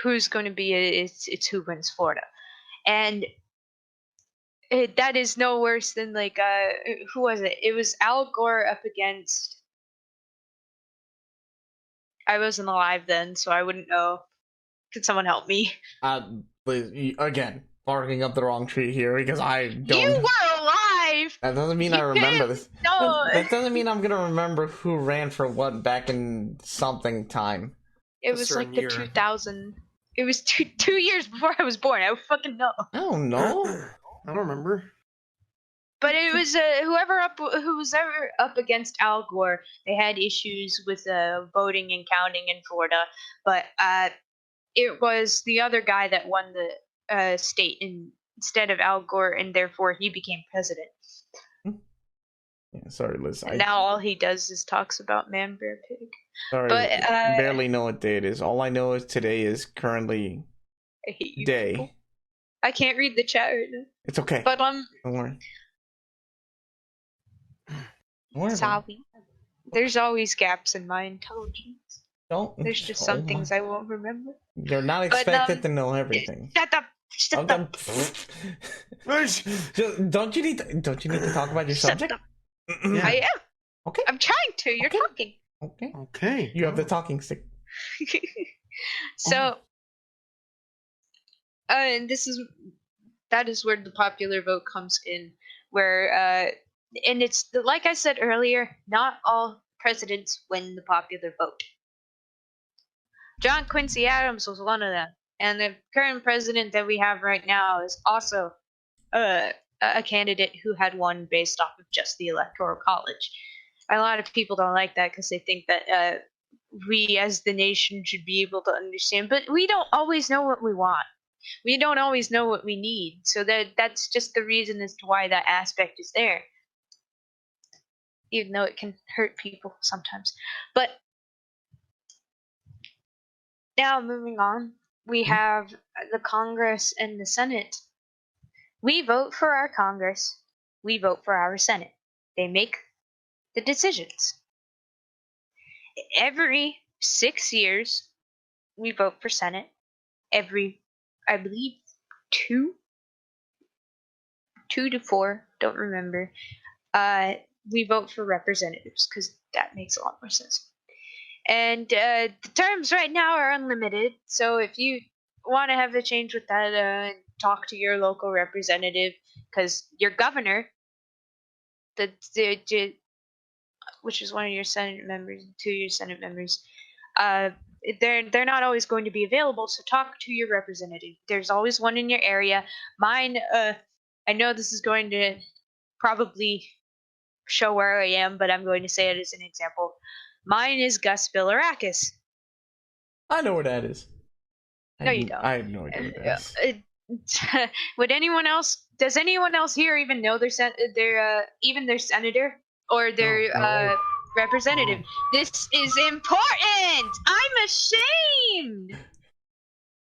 Who's going to be it's who wins Florida, and that is no worse than like who was it? It was Al Gore up against. I wasn't alive then, so I wouldn't know. Could someone help me? Please, again, barking up the wrong tree here because I don't. You were alive. That doesn't mean I remember this. No, that doesn't mean I'm gonna remember who ran for what back in something time. it was like the 2000. It was 2 years before I was born. I would fucking know. I don't know. I don't remember. But it was who was ever up against Al Gore. They had issues with voting and counting in Florida, but it was the other guy that won the state instead of Al Gore, and therefore he became president. Yeah, sorry, Liz. And now all he does is talks about man, bear, pig. Sorry, but barely know what day it is. All I know is today is currently I hate you day. people. I can't read the chat right now. It's okay. But don't worry. Don't worry about it. sorry. There's always gaps in my intelligence. Don't. There's just some things I won't remember. You're not expected to know everything. Shut up! Shut up! Don't you need to talk about your subject? Shut up! I am. Okay. I'm trying to. You're Okay. talking. Okay. Okay. You have the talking stick. So, and that is where the popular vote comes in, where and it's like I said earlier, not all presidents win the popular vote. John Quincy Adams was one of them, and the current president that we have right now is also a candidate who had won based off of just the electoral college. A lot of people don't like that because they think that we as the nation should be able to understand, but we don't always know what we want. We don't always know what we need, so that's just the reason as to why that aspect is there, even though it can hurt people sometimes. But now moving on, we have the Congress and the Senate. We vote for our Congress. We vote for our Senate. They make the decisions. Every 6 years, we vote for Senate. Every, I believe, 2 to 4, don't remember. We vote for representatives because that makes a lot more sense. And the terms right now are unlimited. So if you want to have a change with that, talk to your local representative, because your governor, which is one of your Senate members, 2 of your Senate members, they're not always going to be available. So talk to your representative. There's always one in your area. Mine, I know this is going to probably show where I am, but I'm going to say it as an example. Mine is Gus Bilirakis. I know where that is. No, you don't. I have no idea where that is. Would anyone else? Does anyone else here even know their senator or their representative? This is important. I'm ashamed.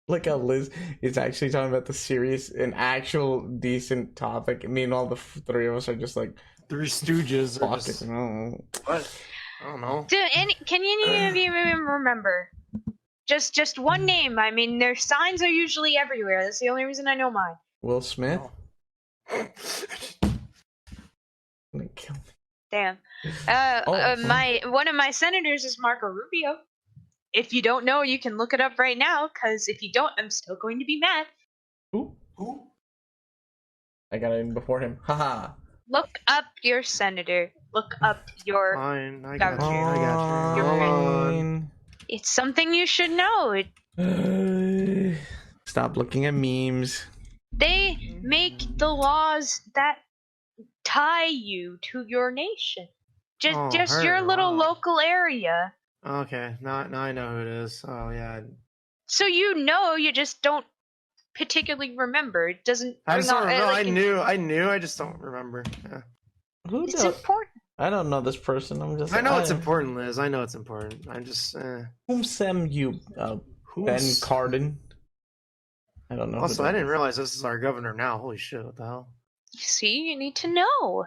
Look how Liz is actually talking about the serious and actual decent topic. Me and all the three of us are just like Three Stooges. fuck it. What? I don't know. Can any of you even remember? Just one name. I mean, their signs are usually everywhere. That's the only reason I know mine. Will Smith. Oh. Kill me. Damn. One of my senators is Marco Rubio. If you don't know, you can look it up right now, because if you don't, I'm still going to be mad. Who? I got it in before him. Haha. Look up your senator. Look up your Fine. I got you. governor. I got you. Your Fine. It's something you should know. Stop looking at memes. They make the laws that tie you to your nation. Just your little local area. Okay, now I know who it is. Oh yeah. So you just don't particularly remember. It doesn't. I just don't bring know. out- I knew. I just don't remember. Yeah. Who It's knows? important. I don't know this person. I'm just. I know it's important, Liz. I know it's important. I'm just. Whom sem you, Ben Cardin? I don't know. Also, I didn't realize this is our governor now. Holy shit! What the hell? See, you need to know. Oh,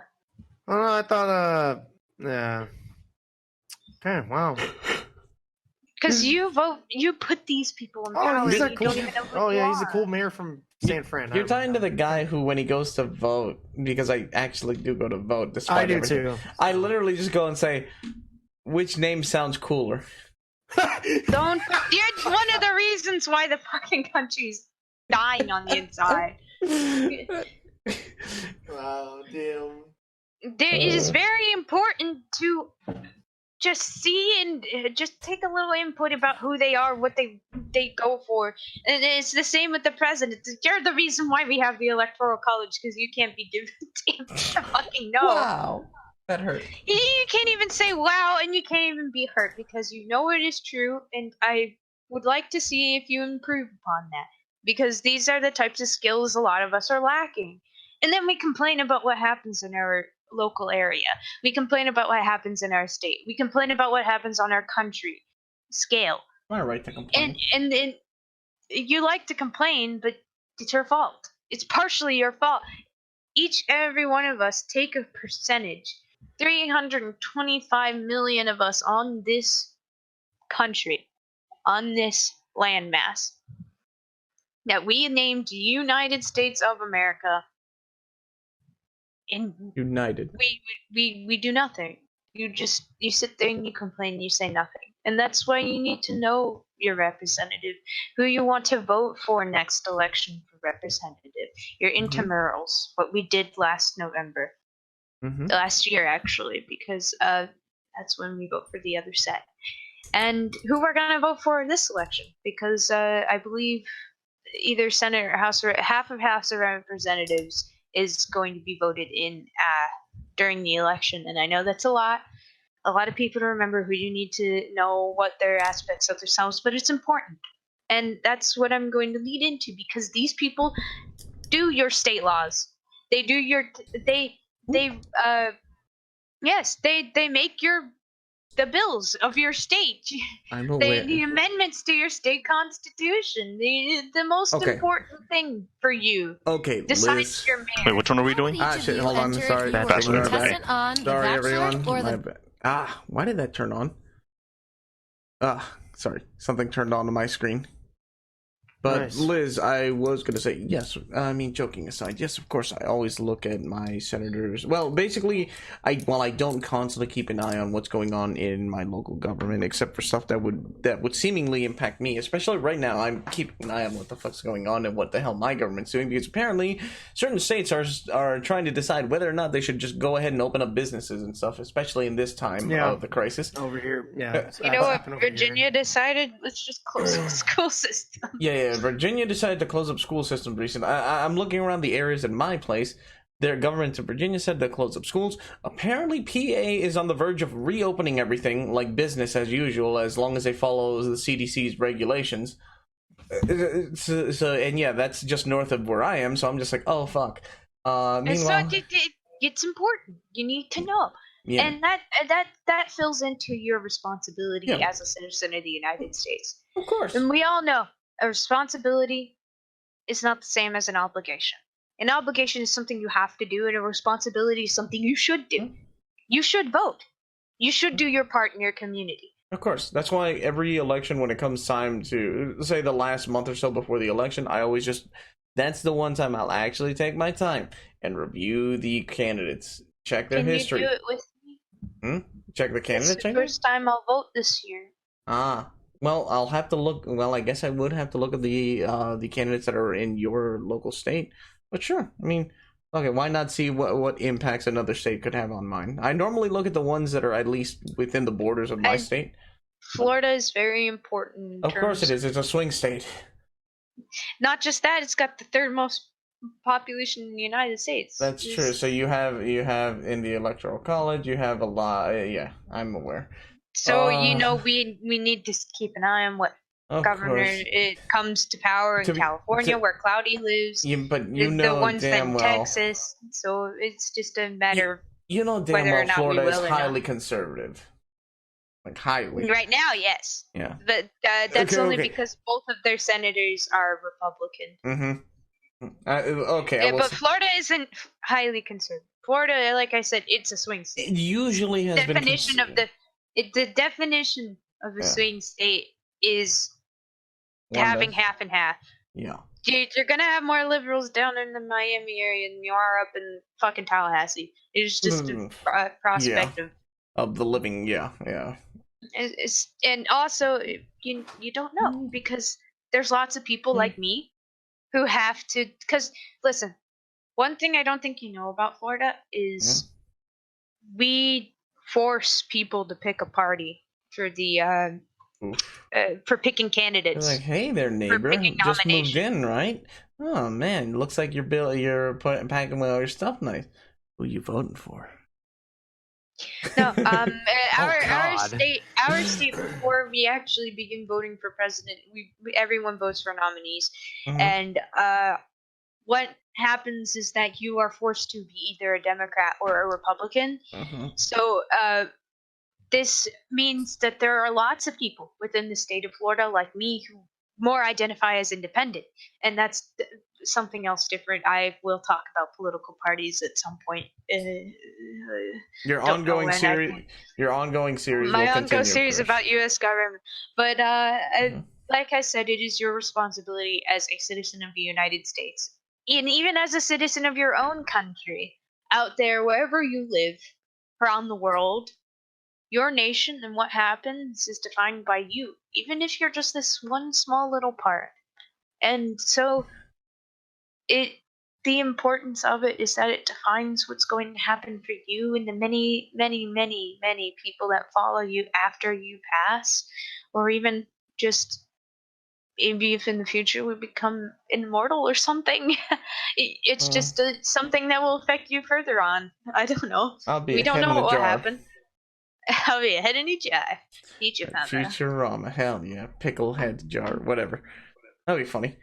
no, I thought. Yeah. Okay. Wow. Because you vote, you put these people in power. Oh, he's a you cool. don't even know who Oh you yeah, he's a are. cool mayor from San Fran. You're talking to the guy who, when he goes to vote, because I actually do go to vote, despite I do everything, too. I literally just go and say, which name sounds cooler? Don't. You're one of the reasons why the fucking country's dying on the inside. Wow, damn. It is very important to just see and just take a little input about who they are, what they go for. And it's the same with the president. You're the reason why we have the electoral college, because you can't be given a fucking no. Wow, that hurt. You can't even say wow, and you can't even be hurt because you know it is true. And I would like to see if you improve upon that, because these are the types of skills a lot of us are lacking. And then we complain about what happens in our local area. We complain about what happens in our state. We complain about what happens on our country scale. My right to complain. And then you like to complain, but it's your fault. It's partially your fault. Every one of us take a percentage. 325 million of us on this country, on this landmass that we named United States of America. And United. we do nothing. You sit there and you complain, you say nothing. And that's why you need to know your representative, who you want to vote for next election for representative. Your intramurals, what we did last November. Last year, actually, because that's when we vote for the other set. And who we're going to vote for in this election, because I believe either Senate or House, or half of House of Representatives is going to be voted in during the election. And I know that's a lot of people to remember, who you need to know what their aspects of themselves, but it's important. And that's what I'm going to lead into, because these people do your state laws. They do yes, they make the bills of your state. I'm aware. The amendments to your state constitution. The most important thing for you. Okay, Besides Liz. your mayor. Wait, which one are we doing? Shit, hold on. Sorry. Contestant on The Sorry, Bachelor everyone. or My the bad. Why did that turn on? Sorry. Something turned on my screen. But Nice. Liz, I was going to say, yes, I mean, joking aside, yes, of course, I always look at my senators. Well, basically, while I don't constantly keep an eye on what's going on in my local government, except for stuff that would seemingly impact me, especially right now, I'm keeping an eye on what the fuck's going on and what the hell my government's doing, because apparently certain states are trying to decide whether or not they should just go ahead and open up businesses and stuff, especially in this time of the crisis. Over here, yeah. You know what Virginia decided? Let's just close the school system. Yeah, Virginia decided to close up school systems recently. I'm looking around the areas in my place. Their government in Virginia said to close up schools. Apparently, PA is on the verge of reopening everything like business as usual, as long as they follow the CDC's regulations. So and yeah, that's just north of where I am. So I'm just like, oh fuck. Meanwhile, It's important. You need to know. yeah. And that fills into your responsibility Yeah. as a citizen of the United States. Of course. And we all know a responsibility is not the same as an obligation. An obligation is something you have to do, and a responsibility is something you should do. You should vote. You should do your part in your community. Of course. That's why every election, when it comes time to, say, the last month or so before the election, I always that's the one time I'll actually take my time and review the candidates. Check their history. Can you do it with me? Check the It's candidates. the first time I'll vote this year. Well, I'll have to look. Well, I guess I would have to look at the candidates that are in your local state. But sure, I mean, okay, why not see what impacts another state could have on mine? I normally look at the ones that are at least within the borders of my state. Florida is very important. Of course it is. It's a swing state. Not just that, it's got the third most population in the United States. That's true. So you have in the electoral college, you have a lot. Yeah, I'm aware. So we need to keep an eye on what governor it comes to power in California, where Cloudy lives. But the ones damn in well. Texas. So it's just a matter of You know damn whether or well not we Florida is will or not. highly conservative. Like highly. Right now, yes. Yeah. But that's Okay, only okay. because both of their senators are Republican. Okay, I Yeah, will but say, Florida isn't highly conservative. Florida, like I said, it's a swing it state. usually has been Definition of the definition of a Yeah. swing state is One having does. half and half. Yeah. Dude, you're gonna have more liberals down in the Miami area than you are up in fucking Tallahassee. It's just a prospect Of the living, yeah. and also you don't know because there's lots of people like me who have to. Because listen, one thing I don't think you know about Florida is we force people to pick a party for the for picking They're candidates. like, hey there, for neighbor. picking Just moved nominations. in, right? Oh man, looks like you're packing all your stuff nice. Who you voting for? No, Oh, our God. state before we actually begin voting for president, everyone votes for nominees, Mhm. and what happens is that you are forced to be either a Democrat or a Republican. Mhm. So this means that there are lots of people within the state of Florida like me who more identify as independent, and that's something else different. I will talk about political parties at some point. Your Don't know ongoing when series. Your ongoing series will my ongoing continue. series of course. about U.S. government. But Mhm. like I said, it is your responsibility as a citizen of the United States, and even as a citizen of your own country, out there wherever you live around the world. Your nation and what happens is defined by you, even if you're just this one small little part. And so it the importance of it is that it defines what's going to happen for you and the many, many, many, many people that follow you after you pass, or even just maybe if in the future we become immortal or something. It's just something that will affect you further on. I don't know. I'll be We a don't head know in a what will jar. happen. I'll be a head in a jar. Teach you, Mama. Futurama, hell yeah, pickle head jar, whatever. That'd be funny.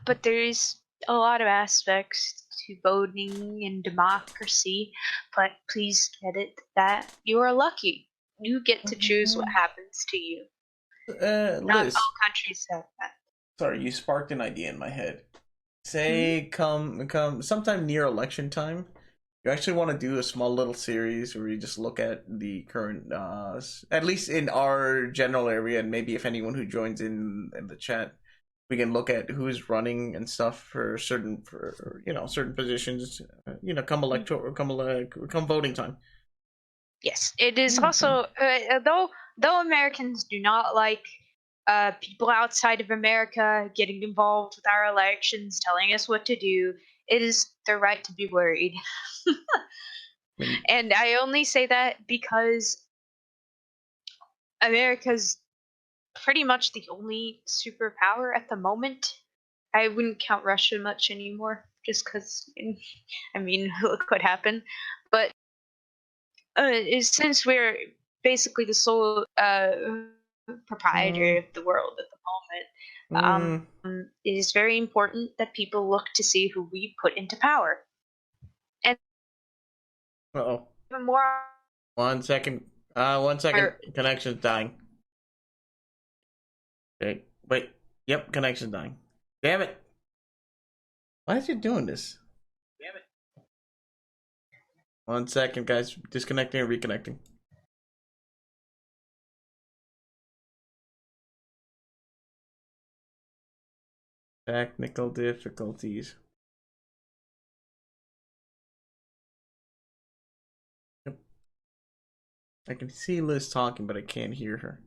But there's a lot of aspects to voting and democracy. But please get it that you are lucky. You get to choose what happens to you. Not Liz. all countries have that. Sorry, you sparked an idea in my head. Say, Mm-hmm. come sometime near election time. You actually want to do a small little series where you just look at the current, at least in our general area, and maybe if anyone who joins in the chat, we can look at who's running and stuff for certain certain positions. Come voting time. Yes, it is also though Americans do not like people outside of America getting involved with our elections, telling us what to do. It is their right to be worried. And I only say that because America's pretty much the only superpower at the moment. I wouldn't count Russia much anymore, just because, I mean, look what happened. But since we're basically the sole proprietor of the world at the moment, it is very important that people look to see who we put into power. And Uh-oh. even more. 1 second. 1 second. Connection's dying. Okay. Wait. Yep, connection's dying. Damn it. Why is it doing this? Damn it. 1 second, guys. Disconnecting and reconnecting. Technical difficulties. Yep. I can see Liz talking, but I can't hear her.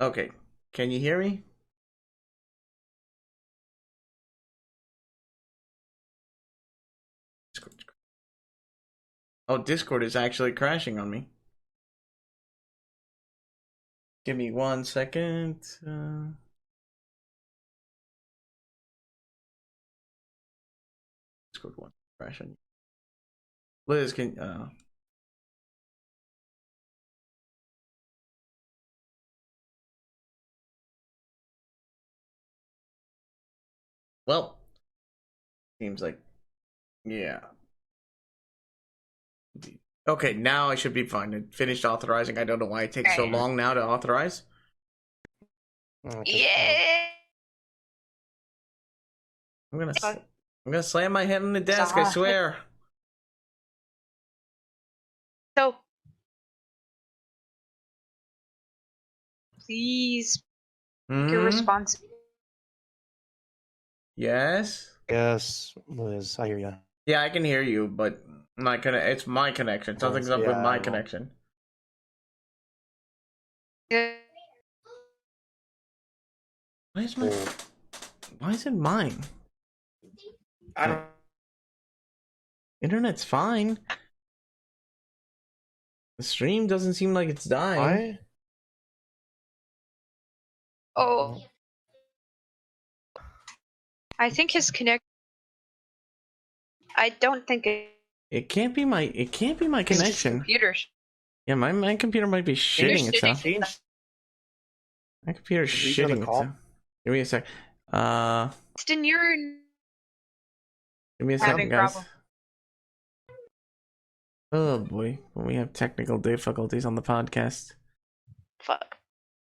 Okay. Can you hear me? Oh, Discord is actually crashing on me. Give me 1 second. Discord won't crash on you. Liz, can well, Seems like, yeah. Okay, now I should be fine. It finished authorizing. I don't know why it takes so long now to authorize. Yeah. I'm gonna slam my head on the desk. I swear. So, please make a response. Yes. Yes, Liz, I hear you. Yeah, I can hear you, but it's my connection. Something's up with my connection. Why is it mine? I don't. Internet's fine. The stream doesn't seem like it's dying. Why? Oh. I think his I don't think It can't be my connection. Computers. Yeah, my computer might be shitting itself. My computer's shitting itself. Give me a sec. Austin, you're Give me a second, guys. Oh boy, when we have technical difficulties on the podcast. Fuck.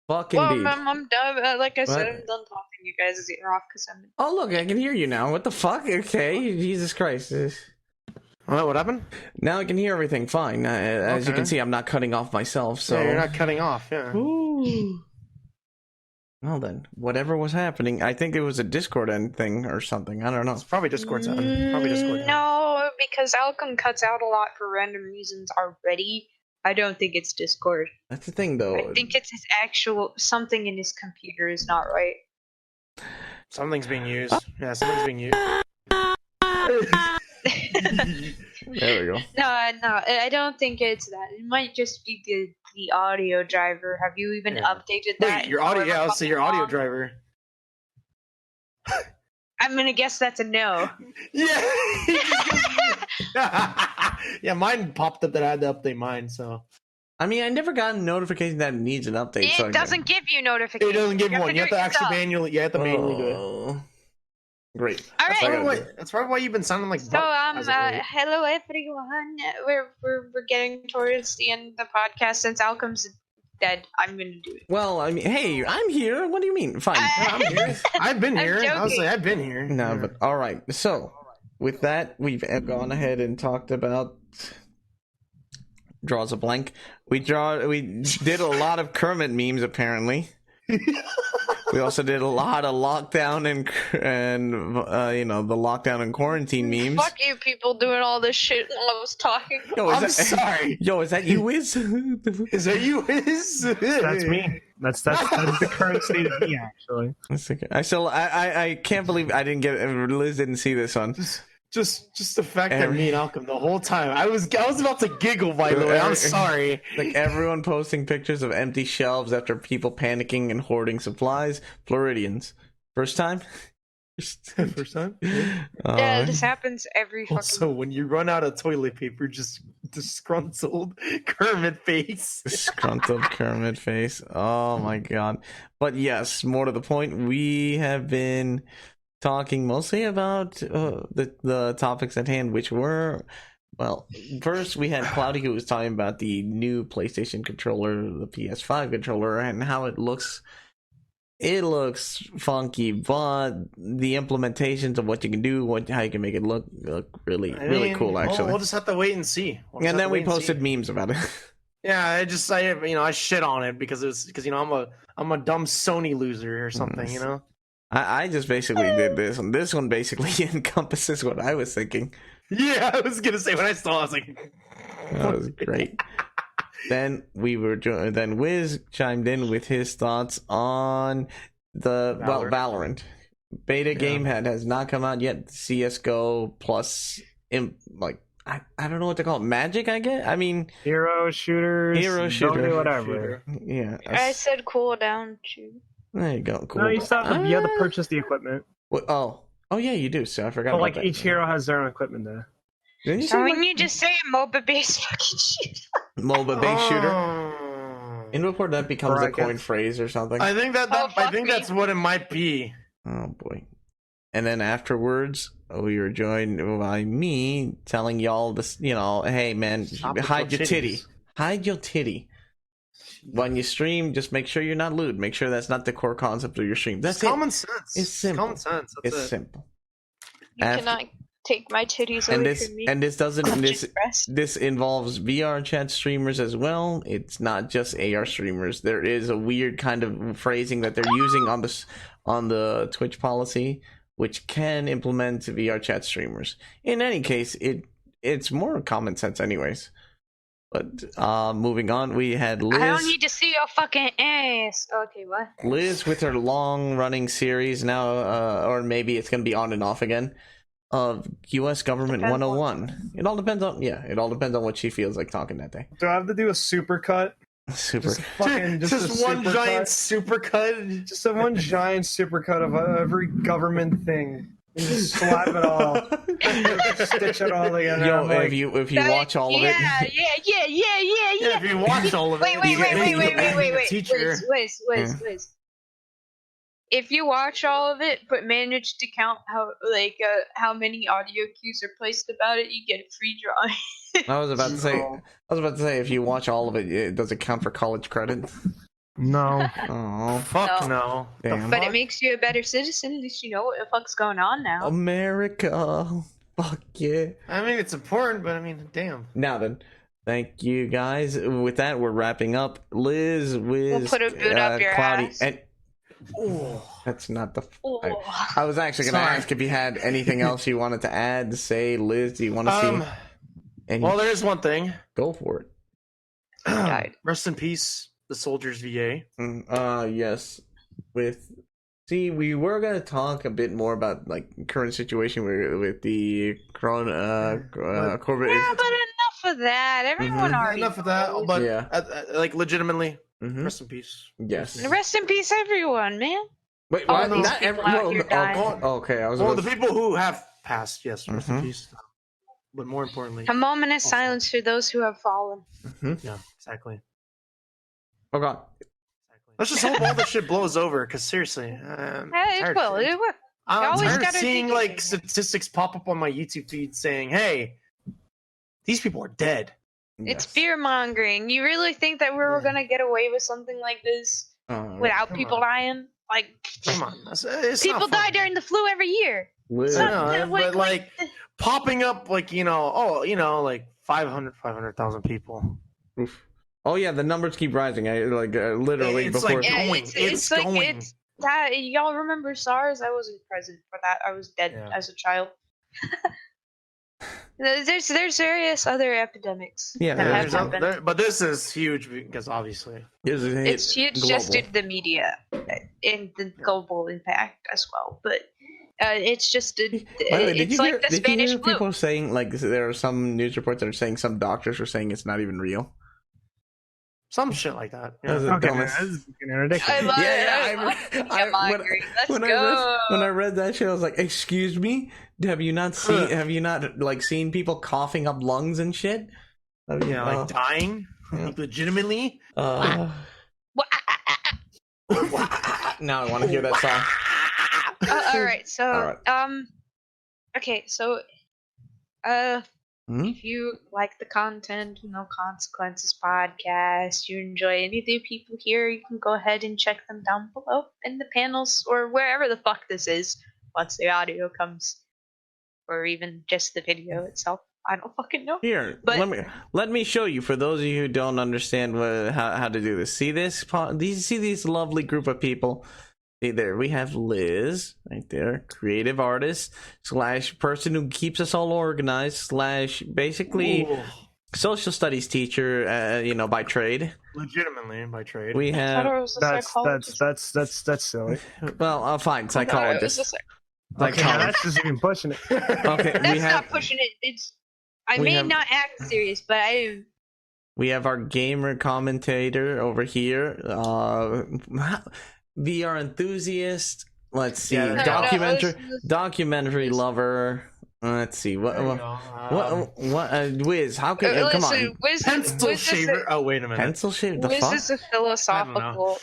Fuck indeed. Well, I'm done. Like I said, I'm done talking. You guys are off because I'm. Oh look, I can hear you now. What the fuck? Okay, Jesus Christ. What happened? Now I can hear everything fine. As you can see, I'm not cutting off myself. So yeah, you're not cutting off. Yeah. Ooh. Well then, whatever was happening, I think it was a Discord end thing or something. I don't know. It's probably Discord's end. Probably Discord. No, because Alchem cuts out a lot for random reasons already. I don't think it's Discord. That's the thing, though. I think it's his actual something in his computer is not right. Something's being used. Yeah, something's being used. There we go. No, I don't think it's that. It might just be the audio driver. Have you even updated that? Wait, your audio? Yeah, let's see your audio driver. I'm gonna guess that's a no. Yeah. Yeah, mine popped up that I had to update mine. So. I mean, I never got a notification that it needs an update. It doesn't give you notifications. It doesn't give you one. You have to actually manually. You have to manually do it. Great. All right. That's probably why you've been sounding like. So hello everyone. We're getting towards the end of the podcast. Since Alchem's dead, I'm gonna do it. Well, I mean, hey, I'm here. What do you mean? Fine. I'm here. I've been here. I was like, I've been here. No, but all right. So, with that, we've gone ahead and talked about. Draws a blank. We did a lot of Kermit memes apparently. We also did a lot of lockdown and the lockdown and quarantine memes. Fuck you people doing all this shit while I was talking. Yo, I'm sorry. Yo, is that you, Wiz? Is that you, Wiz? That's me. That's the current state of me, actually. That's okay. I can't believe I didn't get Liz didn't see this one. Just the fact that me and Alchem the whole time I was about to giggle. By the way, I'm sorry. Like everyone posting pictures of empty shelves after people panicking and hoarding supplies. Floridians, first time. First time. Yeah, this happens every fucking. Also, when you run out of toilet paper, just disgruntled Kermit face. Disgruntled Kermit face. Oh my god. But yes, more to the point, we have been talking mostly about the topics at hand, which were, well, first we had Cloudy who was talking about the new PlayStation controller, the PS5 controller, and how it looks. It looks funky, but the implementations of what you can do, how you can make it look really cool, actually. We'll just have to wait and see. And then we posted memes about it. Yeah, I shit on it because I'm a dumb Sony loser or something, you know. I just basically did this, and this one basically encompasses what I was thinking. Yeah, I was gonna say when I saw it, I was like, that was great. Then then Wiz chimed in with his thoughts on the Valorant. Beta game has not come out yet. CS:GO plus I don't know what to call it. Magic, I guess. I mean, hero shooter, whatever. Yeah, I said cool down too. There you go. Cool. No, you still have to purchase the equipment. Oh yeah, you do. So I forgot. But about that. Each hero has their own equipment there. Didn't you So say, when you just say MOBA based fucking shit. MOBA based shooter. In report that becomes a coin phrase or something. I think that's what it might be. Oh boy. And then afterwards, we were joined by me telling y'all this, hey man, hide your titty. Hide your titty. When you stream, just make sure you're not lewd. Make sure that's not the core concept of your stream. That's common sense. It's simple. Common sense. It's simple. You cannot take my titties away from me. And this involves VR chat streamers as well. It's not just AR streamers. There is a weird kind of phrasing that they're using on the Twitch policy, which can implement VR chat streamers. In any case, it's more common sense anyways. But moving on, we had Liz. I don't need to see your fucking ass. Okay, what? Liz with her long-running series now, or maybe it's going to be on and off again, of U.S. Government 101. It all depends on what she feels like talking that day. Do I have to do a supercut? Just one giant supercut. Just one giant supercut of every government thing. And just slap it all. Stitch it all together. Yo, if you watch all of it. Yeah. If you watch all of it. Wait. Teacher. Wiz. If you watch all of it, but manage to count how many audio cues are placed about it, you get a free drawing. I was about to say, if you watch all of it, does it count for college credit? No. Oh, fuck no. Damn. But it makes you a better citizen. At least you know what the fuck's going on now. America. Fuck yeah. I mean, it's important, but I mean, damn. Now then, thank you guys. With that, we're wrapping up. Liz, Wiz, we'll put a boot up your Cloudy, ass. and that's not the. I was actually going to ask if you had anything else you wanted to add. Say, Liz, do you want to see? Well, there is one thing. Go for it. Rest in peace, the soldiers VA. Yes. We were gonna talk a bit more about current situation with the corona COVID. Yeah, but enough of that. Everyone already enough of that. But legitimately, rest in peace. Yes. Rest in peace, everyone, man. Wait, all these people out here dying. Okay, the people who have passed, yes, rest in peace. But more importantly, a moment of silence for those who have fallen. Yeah, exactly. Oh god. Let's just hope all this shit blows over, because seriously, It will. I'm tired of seeing statistics pop up on my YouTube feed saying, "Hey, these people are dead." It's fear mongering. You really think that we were gonna get away with something like this without people dying? Come on, people die during the flu every year. But popping up 500,000 people. Oof. Oh yeah, the numbers keep rising. Literally it's before. It's going. Y'all remember SARS? I wasn't present for that. I was dead as a child. There's various other epidemics. Yeah, but this is huge because obviously it's huge global. just due to the media and the global impact as well. But it's just it's like the Spanish flu. People saying there are some news reports that are saying some doctors are saying it's not even real. Some shit like that. Yeah. When I read that shit, I was like, "Excuse me, have you not seen people coughing up lungs and shit? Dying, legitimately." Now I want to hear that song. All right, so okay, so if you like the content, No Consequences podcast, you enjoy any of the people here, you can go ahead and check them down below in the panels or wherever the fuck this is once the audio comes, or even just the video itself. I don't fucking know. Here, let me show you. For those of you who don't understand how to do this, see this lovely group of people. See there, we have Liz right there, creative artist / person who keeps us all organized / basically social studies teacher, by trade. Legitimately by trade. We have that's silly. Well, fine, psychologist. That's just even pushing it. Okay, that's not pushing it. I may not act serious, but I am. We have our gamer commentator over here. VR enthusiast. Let's see. Documentary lover. Let's see. What? Wiz? How can? Come on. Pencil shaver. Oh wait a minute. Pencil shaver. The Wiz fuck? is a philosophical.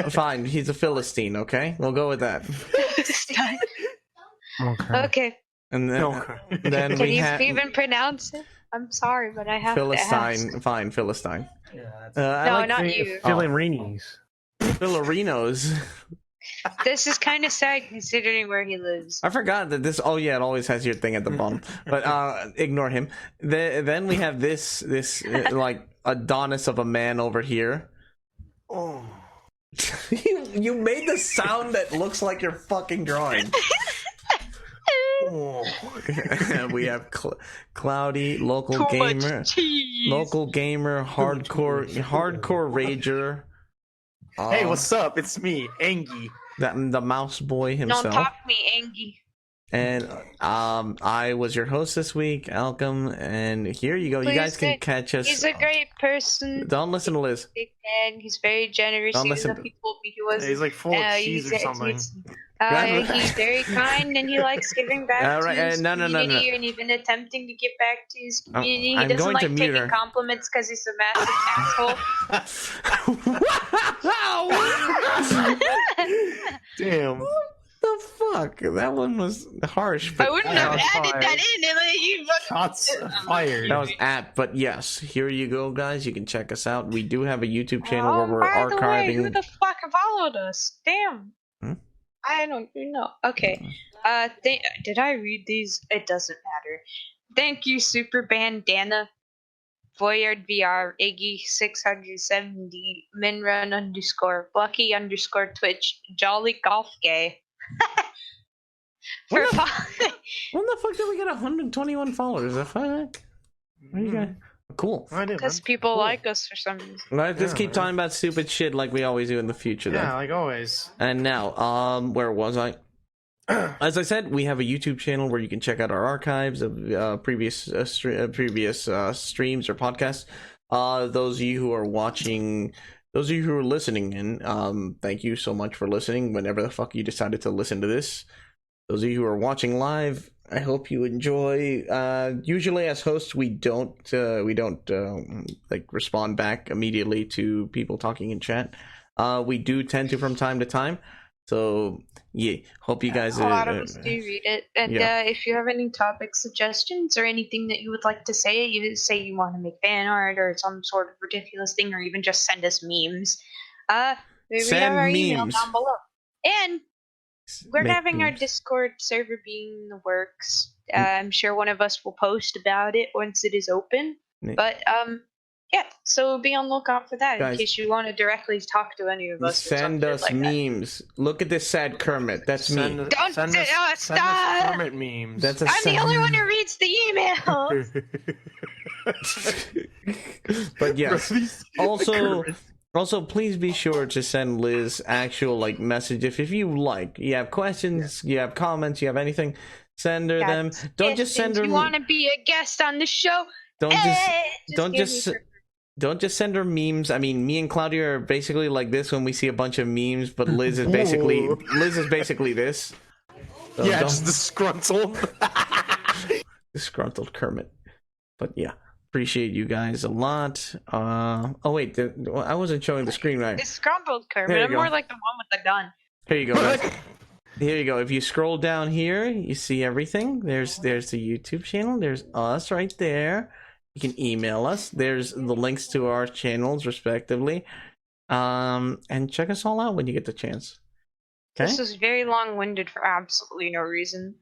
Fine. He's a Philistine. Okay, we'll go with that. Okay. And then, then Can we you have even pronounce it? I'm sorry, but I have to Philistine. ask. Fine, Philistine. Yeah, that's I No, like not you. Philarinis. Philarinos. This is kind of sad considering where he lives. I forgot that this. Oh yeah, it always has your thing at the bottom. But ignore him. Then we have this like Adonis of a man over here. Oh. You made the sound that looks like you're fucking drawing. Oh. We have Cloudy, local Too much gamer, cheese. hardcore rager. Hey, what's up? It's me, Angie. The mouse boy himself. Don't talk me, Angie. And I was your host this week, Alchem, and here you go. You guys can catch us. He's a great person. Don't listen to Liz. Big man. He's very generous. Don't listen He told me he was. He's like full of cheese or something. He's very kind and he likes giving back to his community and even attempting to give back to his community. I'm He doesn't going like to mute taking her. compliments because he's a massive asshole. Damn. The fuck? That one was harsh. But I wouldn't have Shots added fired. that in. You Shots fired. that was apt. But yes, here you go, guys. You can check us out. We do have a YouTube channel where we're by the way, who archiving. the fuck followed us? Damn. Hmm? I don't know. Okay. Did I read these? It doesn't matter. Thank you, Super Bandana, Voyard VR, Iggy 670, Minrun _ Bucky _ Twitch, Jolly Golf Gay. For What following. When the fuck did we get 121 followers? Is that fine? Where you guys? Cool. I did, man. Because people like us for some reason. Let's just keep man. talking about stupid shit like we always do in the future. Then. Yeah, like always. And now, where was I? As I said, we have a YouTube channel where you can check out our archives of previous streams or podcasts. Those of you who are watching, those of you who are listening in, thank you so much for listening. Whenever the fuck you decided to listen to this, those of you who are watching live, I hope you enjoy. Usually, as hosts, we don't like respond back immediately to people talking in chat. We do tend to from time to time. So yeah, hope you guys. A lot of us do read it, and if you have any topic suggestions or anything that you would like to say, you say you want to make fan art or some sort of ridiculous thing, or even just send us memes. We have our email down below, and we're having our Discord server being in the works. I'm sure one of us will post about it once it is open. But yeah, so be on lookout for that, guys, in case you want to directly talk to any of us. Send us like memes. That. Look at this sad Kermit. That's me. Don't send stop! Send us Kermit memes. That's I'm the only one who reads the emails. But yes, also please be sure to send Liz actual like message if you like. You have questions, you have comments, you have anything. Send her them. Don't just send her. You want to be a guest on the show? Don't just send her memes. I mean, me and Claudia are basically like this when we see a bunch of memes, but Liz is basically this. So yeah, just disgruntled. Disgruntled Kermit. But yeah, appreciate you guys a lot. Oh wait, I wasn't showing the screen right. Disgruntled Kermit. I'm more like the one with the gun. Here you go, guys. Here you go. If you scroll down here, you see everything. There's the YouTube channel. There's us right there. You can email us. There's the links to our channels, respectively. And check us all out when you get the chance. Okay? This is very long-winded for absolutely no reason.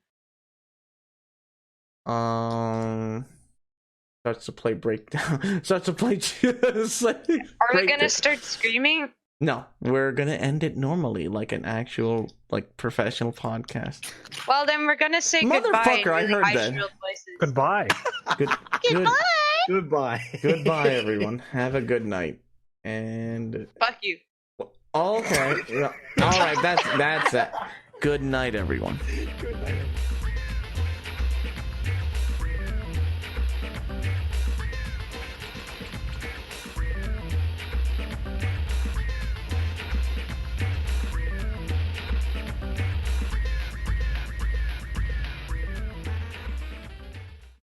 Starts to play breakdown. Starts to play. Are we gonna start screaming? No, we're gonna end it normally, like an actual, like professional podcast. Well, then we're gonna say goodbye. Motherfucker, I heard that. Goodbye. Goodbye. Goodbye, everyone. Have a good night. And fuck you. Okay. All right. That's that. Good night, everyone. Good night.